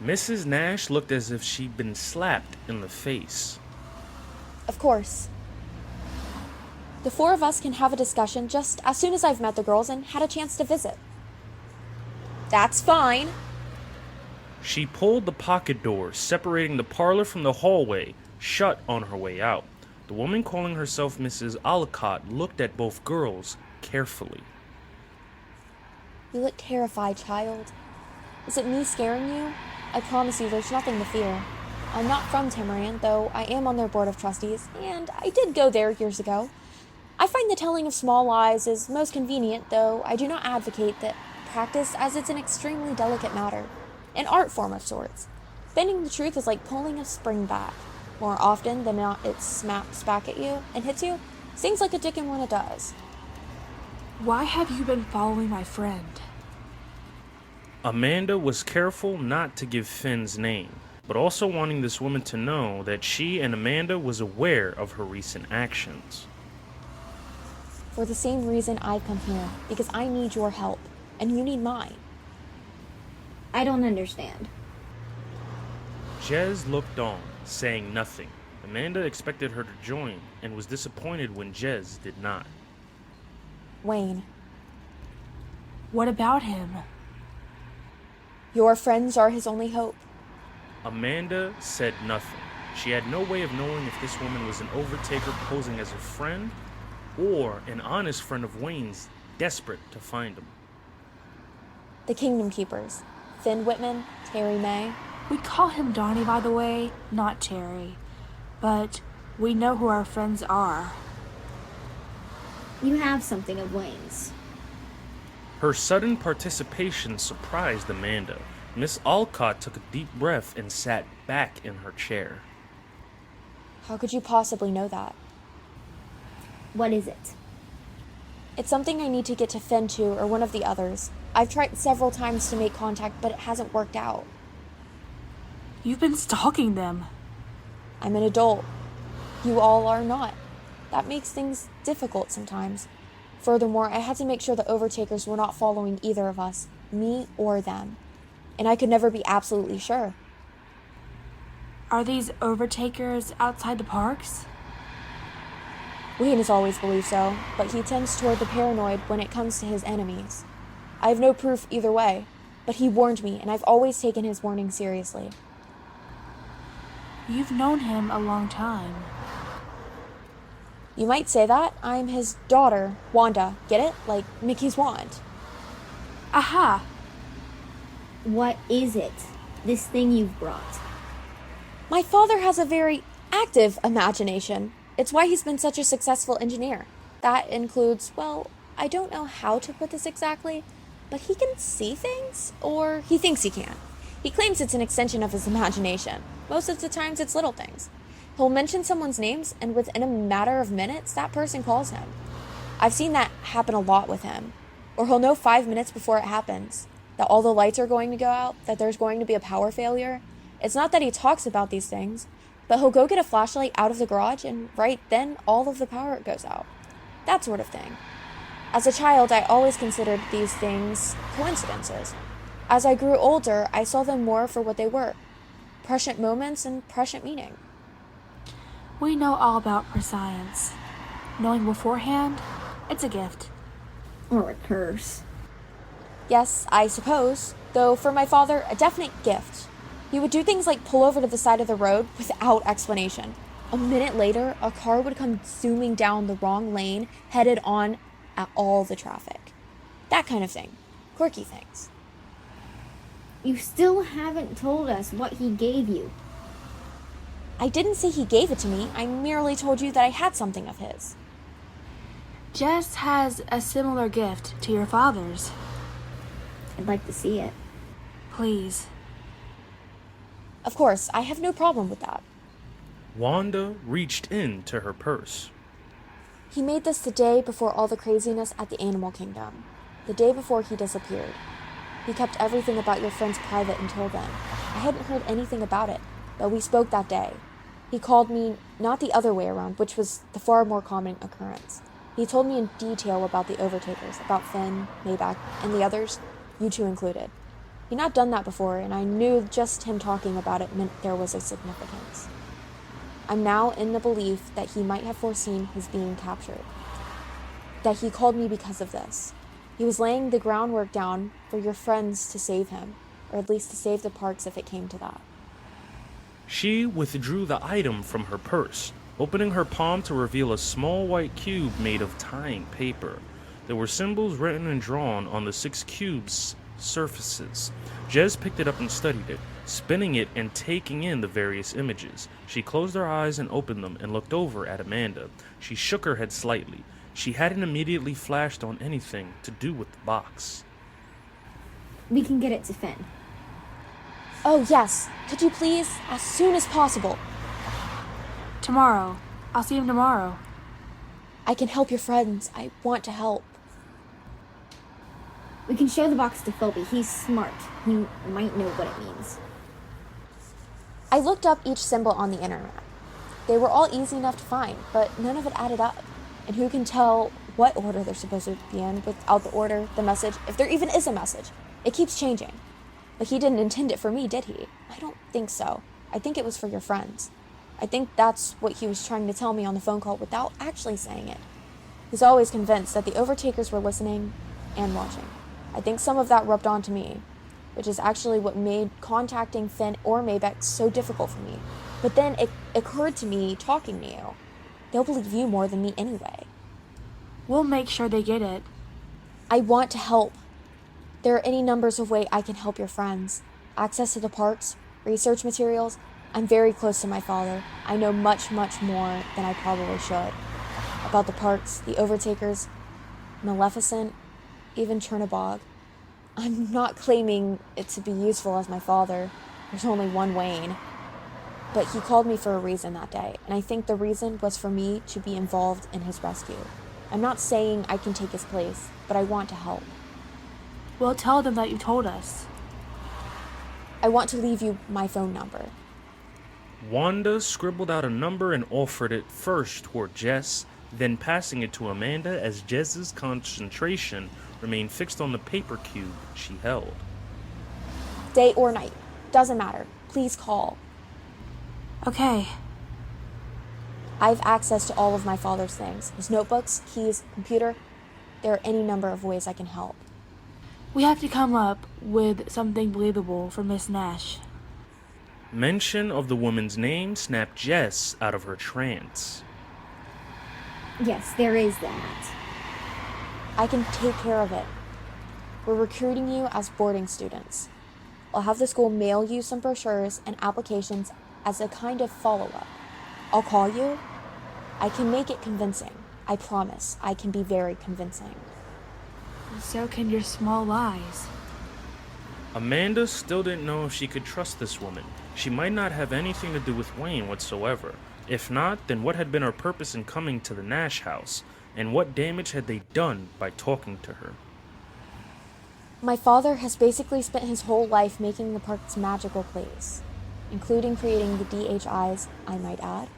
S1: Mrs. Nash looked as if she'd been slapped in the face.
S2: Of course. The four of us can have a discussion just as soon as I've met the girls and had a chance to visit. That's fine.
S1: She pulled the pocket door separating the parlor from the hallway shut on her way out. The woman calling herself Mrs. Alcott looked at both girls carefully.
S2: You look terrified, child. Is it me scaring you? I promise you there's nothing to fear. I'm not from Timoran, though I am on their board of trustees, and I did go there years ago. I find the telling of small lies is most convenient, though I do not advocate that practice, as it's an extremely delicate matter. An art form of sorts. Bending the truth is like pulling a spring back. More often than not, it snaps back at you and hits you. Stings like a dickin' when it does.
S4: Why have you been following my friend?
S1: Amanda was careful not to give Finn's name, but also wanting this woman to know that she and Amanda was aware of her recent actions.
S2: For the same reason I've come here, because I need your help, and you need mine.
S3: I don't understand.
S1: Jez looked on, saying nothing. Amanda expected her to join, and was disappointed when Jez did not.
S2: Wayne.
S4: What about him?
S2: Your friends are his only hope.
S1: Amanda said nothing. She had no way of knowing if this woman was an overtaker posing as a friend, or an honest friend of Wayne's desperate to find him.
S2: The Kingdom Keepers. Finn Whitman, Terry May.
S4: We call him Donnie, by the way, not Terry. But we know who our friends are.
S3: You have something of Wayne's.
S1: Her sudden participation surprised Amanda. Miss Alcott took a deep breath and sat back in her chair.
S2: How could you possibly know that?
S3: What is it?
S2: It's something I need to get to Finn to or one of the others. I've tried several times to make contact, but it hasn't worked out.
S4: You've been stalking them.
S2: I'm an adult. You all are not. That makes things difficult sometimes. Furthermore, I had to make sure the overtakers were not following either of us, me or them. And I could never be absolutely sure.
S4: Are these overtakers outside the parks?
S2: Wayne has always believed so, but he tends toward the paranoid when it comes to his enemies. I have no proof either way, but he warned me, and I've always taken his warning seriously.
S4: You've known him a long time.
S2: You might say that. I'm his daughter, Wanda. Get it? Like Mickey's wand.
S4: Aha!
S3: What is it? This thing you've brought?
S2: My father has a very active imagination. It's why he's been such a successful engineer. That includes, well, I don't know how to put this exactly, but he can see things, or he thinks he can. He claims it's an extension of his imagination. Most of the times it's little things. He'll mention someone's names, and within a matter of minutes, that person calls him. I've seen that happen a lot with him. Or he'll know 5 minutes before it happens that all the lights are going to go out, that there's going to be a power failure. It's not that he talks about these things, but he'll go get a flashlight out of the garage, and right then, all of the power goes out. That sort of thing. As a child, I always considered these things coincidences. As I grew older, I saw them more for what they were. Prescient moments and prescient meaning.
S4: We know all about prescience. Knowing beforehand, it's a gift.
S3: Or a curse.
S2: Yes, I suppose, though for my father, a definite gift. He would do things like pull over to the side of the road without explanation. A minute later, a car would come zooming down the wrong lane, headed on at all the traffic. That kind of thing. Quirky things.
S3: You still haven't told us what he gave you.
S2: I didn't say he gave it to me. I merely told you that I had something of his.
S4: Jess has a similar gift to your father's.
S3: I'd like to see it.
S4: Please.
S2: Of course, I have no problem with that.
S1: Wanda reached into her purse.
S2: He made this the day before all the craziness at the Animal Kingdom. The day before he disappeared. He kept everything about your friends private until then. I hadn't heard anything about it, but we spoke that day. He called me, not the other way around, which was the far more common occurrence. He told me in detail about the overtakers, about Finn, Maybeck, and the others, you two included. He'd not done that before, and I knew just him talking about it meant there was a significance. I'm now in the belief that he might have foreseen his being captured. That he called me because of this. He was laying the groundwork down for your friends to save him, or at least to save the parks if it came to that.
S1: She withdrew the item from her purse, opening her palm to reveal a small white cube made of tying paper. There were symbols written and drawn on the 6 cubes' surfaces. Jess picked it up and studied it, spinning it and taking in the various images. She closed her eyes and opened them and looked over at Amanda. She shook her head slightly. She hadn't immediately flashed on anything to do with the box.
S3: We can get it to Finn.
S2: Oh yes, could you please, as soon as possible?
S4: Tomorrow. I'll see him tomorrow.
S2: I can help your friends. I want to help.
S3: We can show the box to Philby. He's smart. He might know what it means.
S2: I looked up each symbol on the internet. They were all easy enough to find, but none of it added up. And who can tell what order they're supposed to be in without the order, the message, if there even is a message? It keeps changing. But he didn't intend it for me, did he? I don't think so. I think it was for your friends. I think that's what he was trying to tell me on the phone call without actually saying it. He's always convinced that the overtakers were listening and watching. I think some of that rubbed onto me, which is actually what made contacting Finn or Maybeck so difficult for me. But then it occurred to me talking to you. They'll believe you more than me anyway.
S4: We'll make sure they get it.
S2: I want to help. There are any numbers of ways I can help your friends. Access to the parks, research materials. I'm very close to my father. I know much, much more than I probably should. About the parks, the overtakers, Maleficent, even Chernobog. I'm not claiming it to be useful as my father. There's only one Wayne. But he called me for a reason that day, and I think the reason was for me to be involved in his rescue. I'm not saying I can take his place, but I want to help.
S4: We'll tell them that you told us.
S2: I want to leave you my phone number.
S1: Wanda scribbled out a number and offered it first toward Jess, then passing it to Amanda as Jess's concentration remained fixed on the paper cube she held.
S2: Day or night, doesn't matter. Please call.
S4: Okay.
S2: I have access to all of my father's things. His notebooks, keys, computer. There are any number of ways I can help.
S4: We have to come up with something believable for Miss Nash.
S1: Mention of the woman's name snapped Jess out of her trance.
S3: Yes, there is that.
S2: I can take care of it. We're recruiting you as boarding students. I'll have the school mail you some brochures and applications as a kind of follow-up. I'll call you. I can make it convincing. I promise. I can be very convincing.
S4: So can your small lies.
S1: Amanda still didn't know if she could trust this woman. She might not have anything to do with Wayne whatsoever. If not, then what had been her purpose in coming to the Nash house? And what damage had they done by talking to her?
S2: My father has basically spent his whole life making the park's magical place, including creating the DHIs, I might add.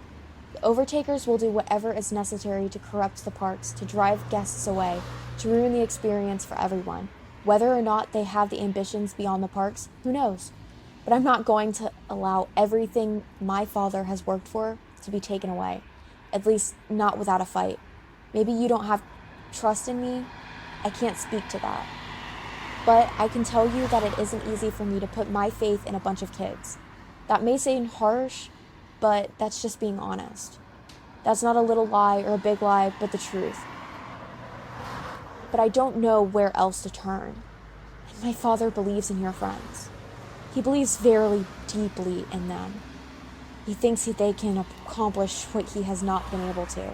S2: The Overtakers will do whatever is necessary to corrupt the parks, to drive guests away, to ruin the experience for everyone. Whether or not they have the ambitions beyond the parks, who knows? But I'm not going to allow everything my father has worked for to be taken away. At least, not without a fight. Maybe you don't have trust in me. I can't speak to that. But I can tell you that it isn't easy for me to put my faith in a bunch of kids. That may seem harsh, but that's just being honest. That's not a little lie or a big lie, but the truth. But I don't know where else to turn. And my father believes in your friends. He believes very deeply in them. He thinks that they can accomplish what he has not been able to.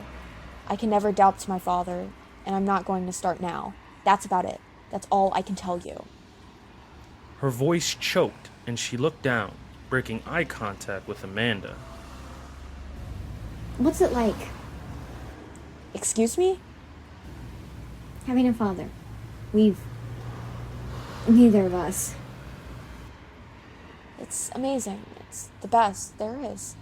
S2: I can never doubt my father, and I'm not going to start now. That's about it. That's all I can tell you.
S1: Her voice choked, and she looked down, breaking eye contact with Amanda.
S3: What's it like,
S2: Excuse me?
S3: having a father? Neither of us.
S2: It's amazing. It's the best there is.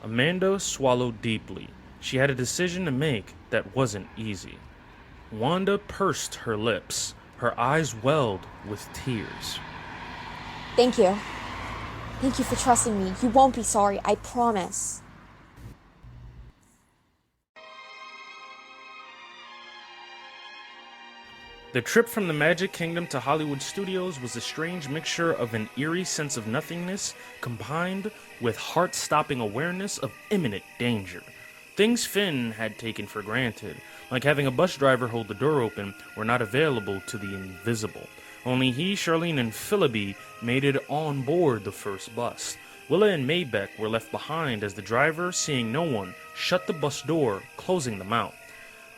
S1: Amanda swallowed deeply. She had a decision to make that wasn't easy. Wanda pursed her lips. Her eyes welled with tears.
S2: Thank you. Thank you for trusting me. You won't be sorry, I promise.
S1: The trip from the Magic Kingdom to Hollywood Studios was a strange mixture of an eerie sense of nothingness combined with heart-stopping awareness of imminent danger. Things Finn had taken for granted, like having a bus driver hold the door open, were not available to the invisible. Only he, Charlene, and Philby made it on board the first bus. Willa and Maybeck were left behind as the driver, seeing no one, shut the bus door, closing them out.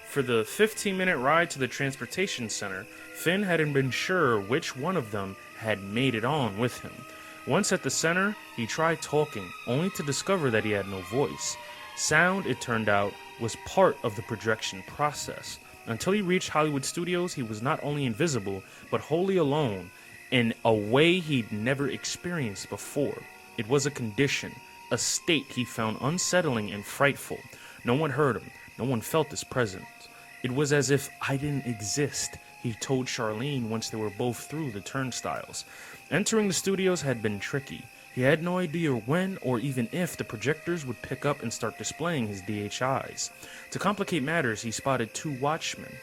S1: For the 15-minute ride to the transportation center, Finn hadn't been sure which one of them had made it on with him. Once at the center, he tried talking, only to discover that he had no voice. Sound, it turned out, was part of the projection process. Until he reached Hollywood Studios, he was not only invisible, but wholly alone, in a way he'd never experienced before. It was a condition, a state he found unsettling and frightful. No one heard him, no one felt his presence. It was as if I didn't exist, he told Charlene once they were both through the turnstiles. Entering the studios had been tricky. He had no idea when or even if the projectors would pick up and start displaying his DHIs. To complicate matters, he spotted 2 watchmen.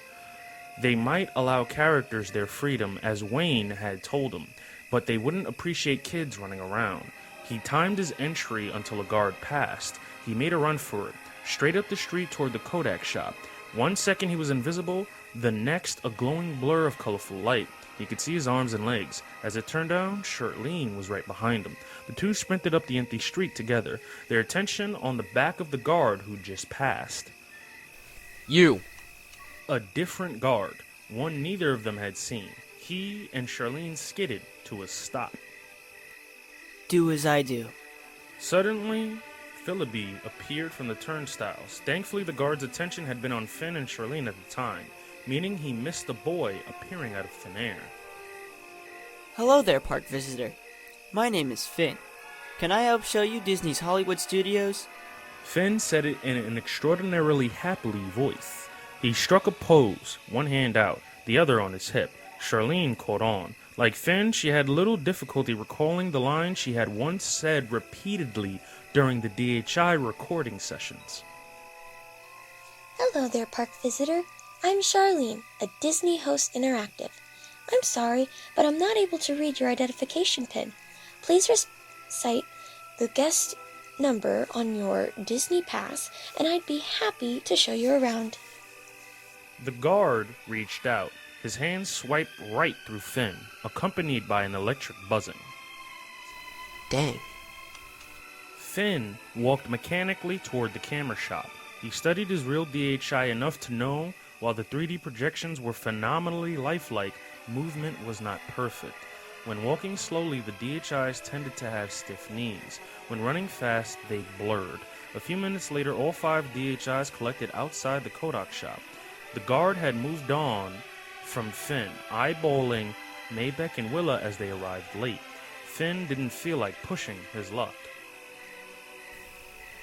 S1: They might allow characters their freedom, as Wayne had told him, but they wouldn't appreciate kids running around. He timed his entry until a guard passed. He made a run for it, straight up the street toward the Kodak shop. 1 second he was invisible, the next a glowing blur of colorful light. He could see his arms and legs. As it turned out, Charlene was right behind him. The two sprinted up the empty street together, their attention on the back of the guard who just passed.
S11: You!
S1: A different guard, one neither of them had seen. He and Charlene skidded to a stop.
S5: Do as I do.
S1: Suddenly, Philby appeared from the turnstiles. Thankfully, the guard's attention had been on Finn and Charlene at the time, meaning he missed the boy appearing out of thin air.
S5: Hello there, park visitor. My name is Finn. Can I help show you Disney's Hollywood Studios?
S1: Finn said it in an extraordinarily happily voice. He struck a pose, one hand out, the other on his hip. Charlene caught on. Like Finn, she had little difficulty recalling the line she had once said repeatedly during the DHI recording sessions.
S9: Hello there, park visitor. I'm Charlene, a Disney Host Interactive. I'm sorry, but I'm not able to read your identification pin. Please recite the guest number on your Disney Pass, and I'd be happy to show you around.
S1: The guard reached out. His hand swiped right through Finn, accompanied by an electric buzzing.
S5: Dang.
S1: Finn walked mechanically toward the camera shop. He studied his real DHI enough to know, while the 3D projections were phenomenally lifelike, movement was not perfect. When walking slowly, the DHIs tended to have stiff knees. When running fast, they blurred. A few minutes later, all 5 DHIs collected outside the Kodak shop. The guard had moved on from Finn, eyeballing Maybeck and Willa as they arrived late. Finn didn't feel like pushing his luck.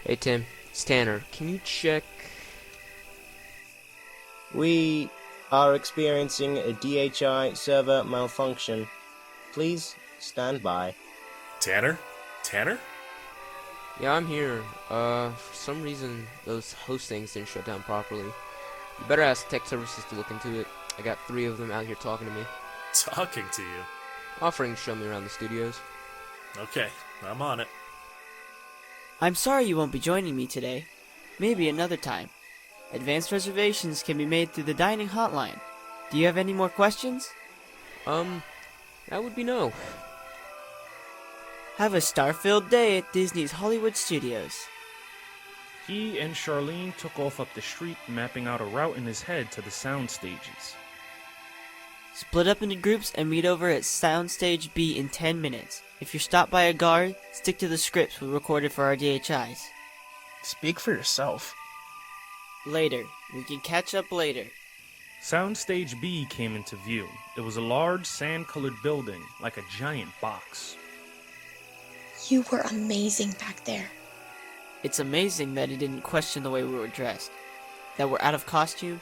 S11: Hey Tim, it's Tanner. Can you check?
S7: We are experiencing a DHI server malfunction. Please stand by.
S12: Tanner? Tanner?
S11: Yeah, I'm here. For some reason, those host things didn't shut down properly. You better ask tech services to look into it. I got 3 of them out here talking to me.
S12: Talking to you?
S11: Offering to show me around the studios.
S12: Okay, I'm on it.
S5: I'm sorry you won't be joining me today. Maybe another time. Advanced reservations can be made through the dining hotline. Do you have any more questions?
S11: That would be no.
S5: Have a star-filled day at Disney's Hollywood Studios.
S1: He and Charlene took off up the street, mapping out a route in his head to the sound stages.
S5: Split up into groups and meet over at Soundstage B in 10 minutes. If you're stopped by a guard, stick to the scripts we recorded for our DHIs.
S8: Speak for yourself.
S5: Later. We can catch up later.
S1: Soundstage B came into view. It was a large sand-colored building, like a giant box.
S9: You were amazing back there.
S5: It's amazing that he didn't question the way we were dressed. That we're out of costume.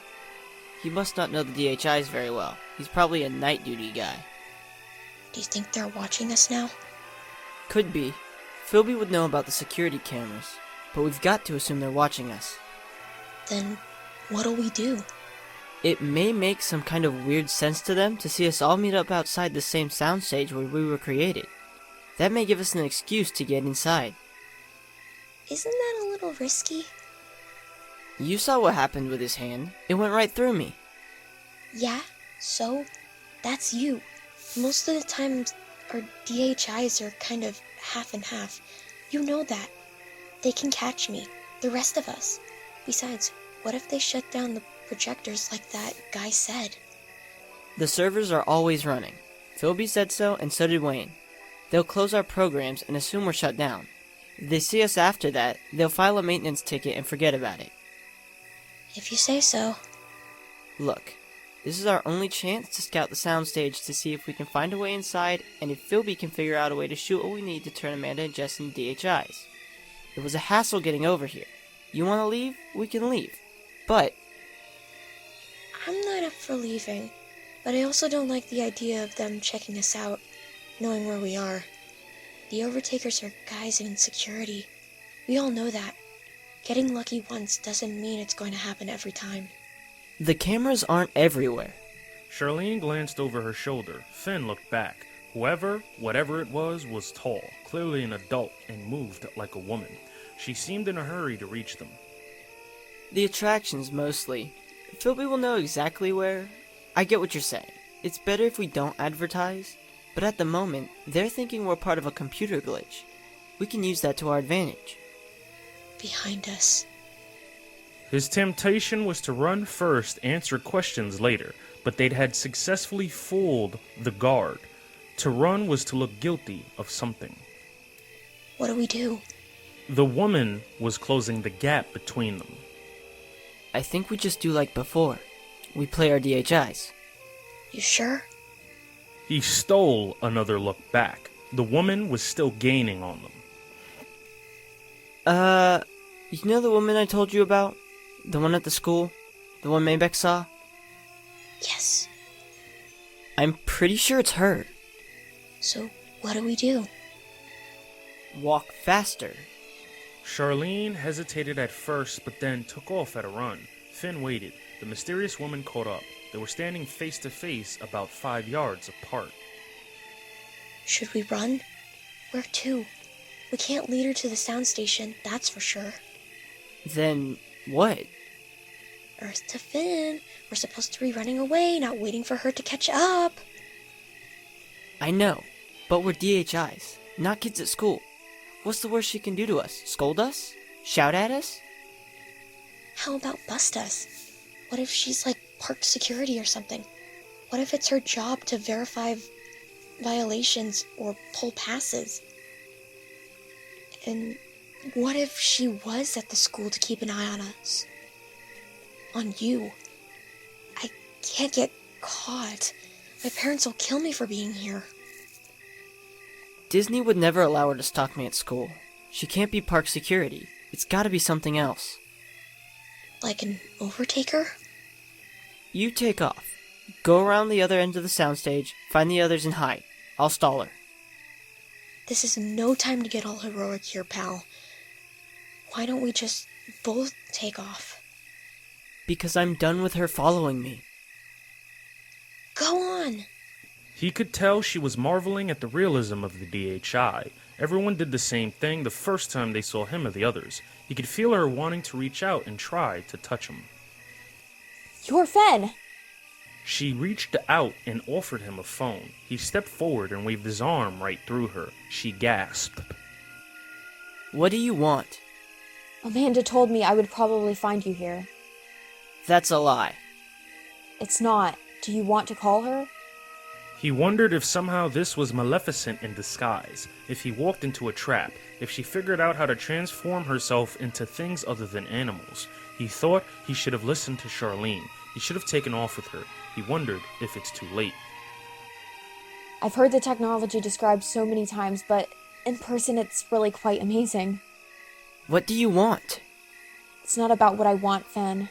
S5: He must not know the DHIs very well. He's probably a night duty guy.
S9: Do you think they're watching us now?
S5: Could be. Philby would know about the security cameras, but we've got to assume they're watching us.
S9: Then what'll we do?
S5: It may make some kind of weird sense to them to see us all meet up outside the same soundstage where we were created. That may give us an excuse to get inside.
S9: Isn't that a little risky?
S5: You saw what happened with his hand. It went right through me.
S9: Yeah, so that's you. Most of the time, our DHIs are kind of half and half. You know that. They can catch me. The rest of us. Besides, what if they shut down the projectors like that guy said?
S5: The servers are always running. Philby said so, and so did Wayne. They'll close our programs and assume we're shut down. If they see us after that, they'll file a maintenance ticket and forget about it.
S9: If you say so.
S5: Look, this is our only chance to scout the soundstage to see if we can find a way inside, and if Philby can figure out a way to shoot what we need to turn Amanda and Jess into DHIs. It was a hassle getting over here. You want to leave? We can leave. But
S9: I'm not up for leaving, but I also don't like the idea of them checking us out, knowing where we are. The Overtakers are guys in security. We all know that. Getting lucky once doesn't mean it's going to happen every time.
S5: the cameras aren't everywhere.
S1: Charlene glanced over her shoulder. Finn looked back. Whatever it was tall, clearly an adult, and moved like a woman. She seemed in a hurry to reach them.
S5: The attractions, mostly. Philby will know exactly where. I get what you're saying. It's better if we don't advertise. But at the moment, they're thinking we're part of a computer glitch. We can use that to our advantage.
S9: Behind us.
S1: His temptation was to run first, answer questions later, but they'd had successfully fooled the guard. To run was to look guilty of something.
S9: What do we do?
S1: The woman was closing the gap between them.
S5: I think we just do like before. We play our DHIs.
S9: You sure?
S1: He stole another look back. The woman was still gaining on them.
S5: You know the woman I told you about? The one at the school? The one Maybeck saw?
S9: Yes.
S5: I'm pretty sure it's her.
S9: So, what do we do?
S5: Walk faster.
S1: Charlene hesitated at first, but then took off at a run. Finn waited. The mysterious woman caught up. They were standing face to face about 5 yards apart.
S9: Should we run? Where to? We can't lead her to the sound station, that's for sure.
S5: Then what?
S9: Earth to Finn. We're supposed to be running away, not waiting for her to catch up.
S5: I know, but we're DHIs, not kids at school. What's the worst she can do to us? Scold us? Shout at us?
S9: How about bust us? What if she's like park security or something? What if it's her job to verify violations or pull passes? And what if she was at the school to keep an eye on us? On you? I can't get caught. My parents will kill me for being here.
S5: Disney would never allow her to stalk me at school. She can't be park security. It's gotta be something else.
S9: Like an overtaker?
S5: You take off. Go around the other end of the soundstage, find the others and hide. I'll stall her.
S9: This is no time to get all heroic here, pal. Why don't we just both take off?
S5: Because I'm done with her following me.
S9: Go on!
S1: He could tell she was marveling at the realism of the DHI. Everyone did the same thing the first time they saw him or the others. He could feel her wanting to reach out and try to touch him.
S2: You're Finn!
S1: She reached out and offered him a phone. He stepped forward and waved his arm right through her. She gasped.
S5: What do you want?
S2: Amanda told me I would probably find you here.
S5: That's a lie.
S2: It's not. Do you want to call her?
S1: He wondered if somehow this was Maleficent in disguise, if he walked into a trap, if she figured out how to transform herself into things other than animals. He thought he should have listened to Charlene. He should have taken off with her. He wondered if it's too late.
S2: I've heard the technology described so many times, but in person it's really quite amazing.
S5: What do you want?
S2: It's not about what I want, Finn.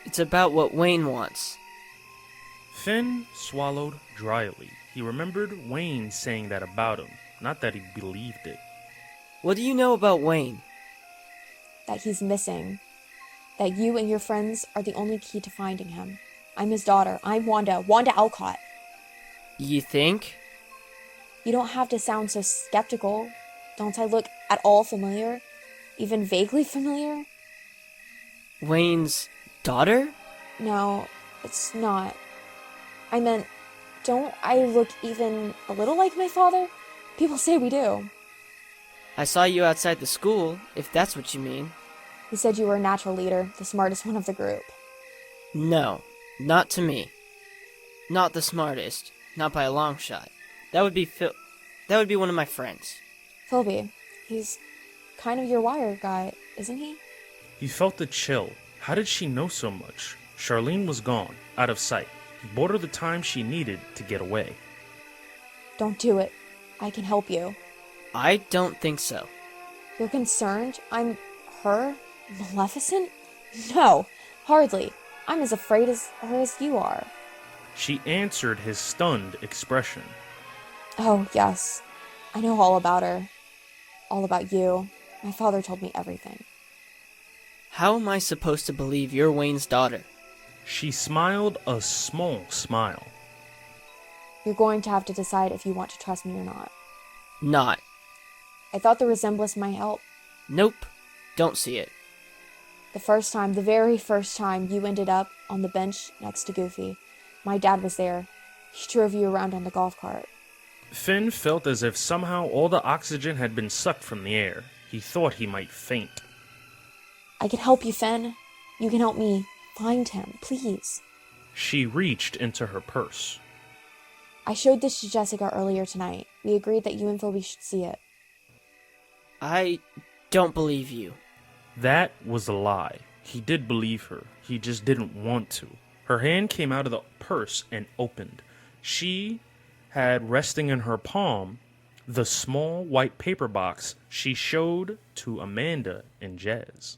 S5: It's about what Wayne wants.
S1: Finn swallowed dryly. He remembered Wayne saying that about him, not that he believed it.
S5: What do you know about Wayne?
S2: That he's missing. That you and your friends are the only key to finding him. I'm his daughter. I'm Wanda. Wanda Alcott.
S5: You think?
S2: You don't have to sound so skeptical. Don't I look at all familiar? Even vaguely familiar?
S5: Wayne's daughter?
S2: No, it's not. I meant, don't I look even a little like my father? People say we do.
S5: I saw you outside the school, if that's what you mean.
S2: He said you were a natural leader, the smartest one of the group.
S5: No, not to me. Not the smartest, not by a long shot. That would be one of my friends.
S2: Philby, he's kind of your wire guy, isn't he?
S1: He felt a chill. How did she know so much? Charlene was gone, out of sight. He bought her the time she needed to get away.
S2: Don't do it. I can help you.
S5: I don't think so.
S2: You're concerned? I'm her? Maleficent? No, hardly. I'm as afraid of her as you are.
S1: She answered his stunned expression.
S2: Oh, yes. I know all about her. All about you. My father told me everything.
S5: How am I supposed to believe you're Wayne's daughter?
S1: She smiled a small smile.
S2: You're going to have to decide if you want to trust me or not.
S5: Not.
S2: I thought the resemblance might help.
S5: Nope. Don't see it.
S2: The very first time you ended up on the bench next to Goofy, my dad was there. He drove you around on the golf cart.
S1: Finn felt as if somehow all the oxygen had been sucked from the air. He thought he might faint.
S2: I can help you, Finn. You can help me. Find him, please.
S1: She reached into her purse.
S2: I showed this to Jessica earlier tonight. We agreed that you and Philby should see it.
S5: I don't believe you.
S1: That was a lie. He did believe her. He just didn't want to. Her hand came out of the purse and opened. She had resting in her palm the small white paper box she showed to Amanda and Jess.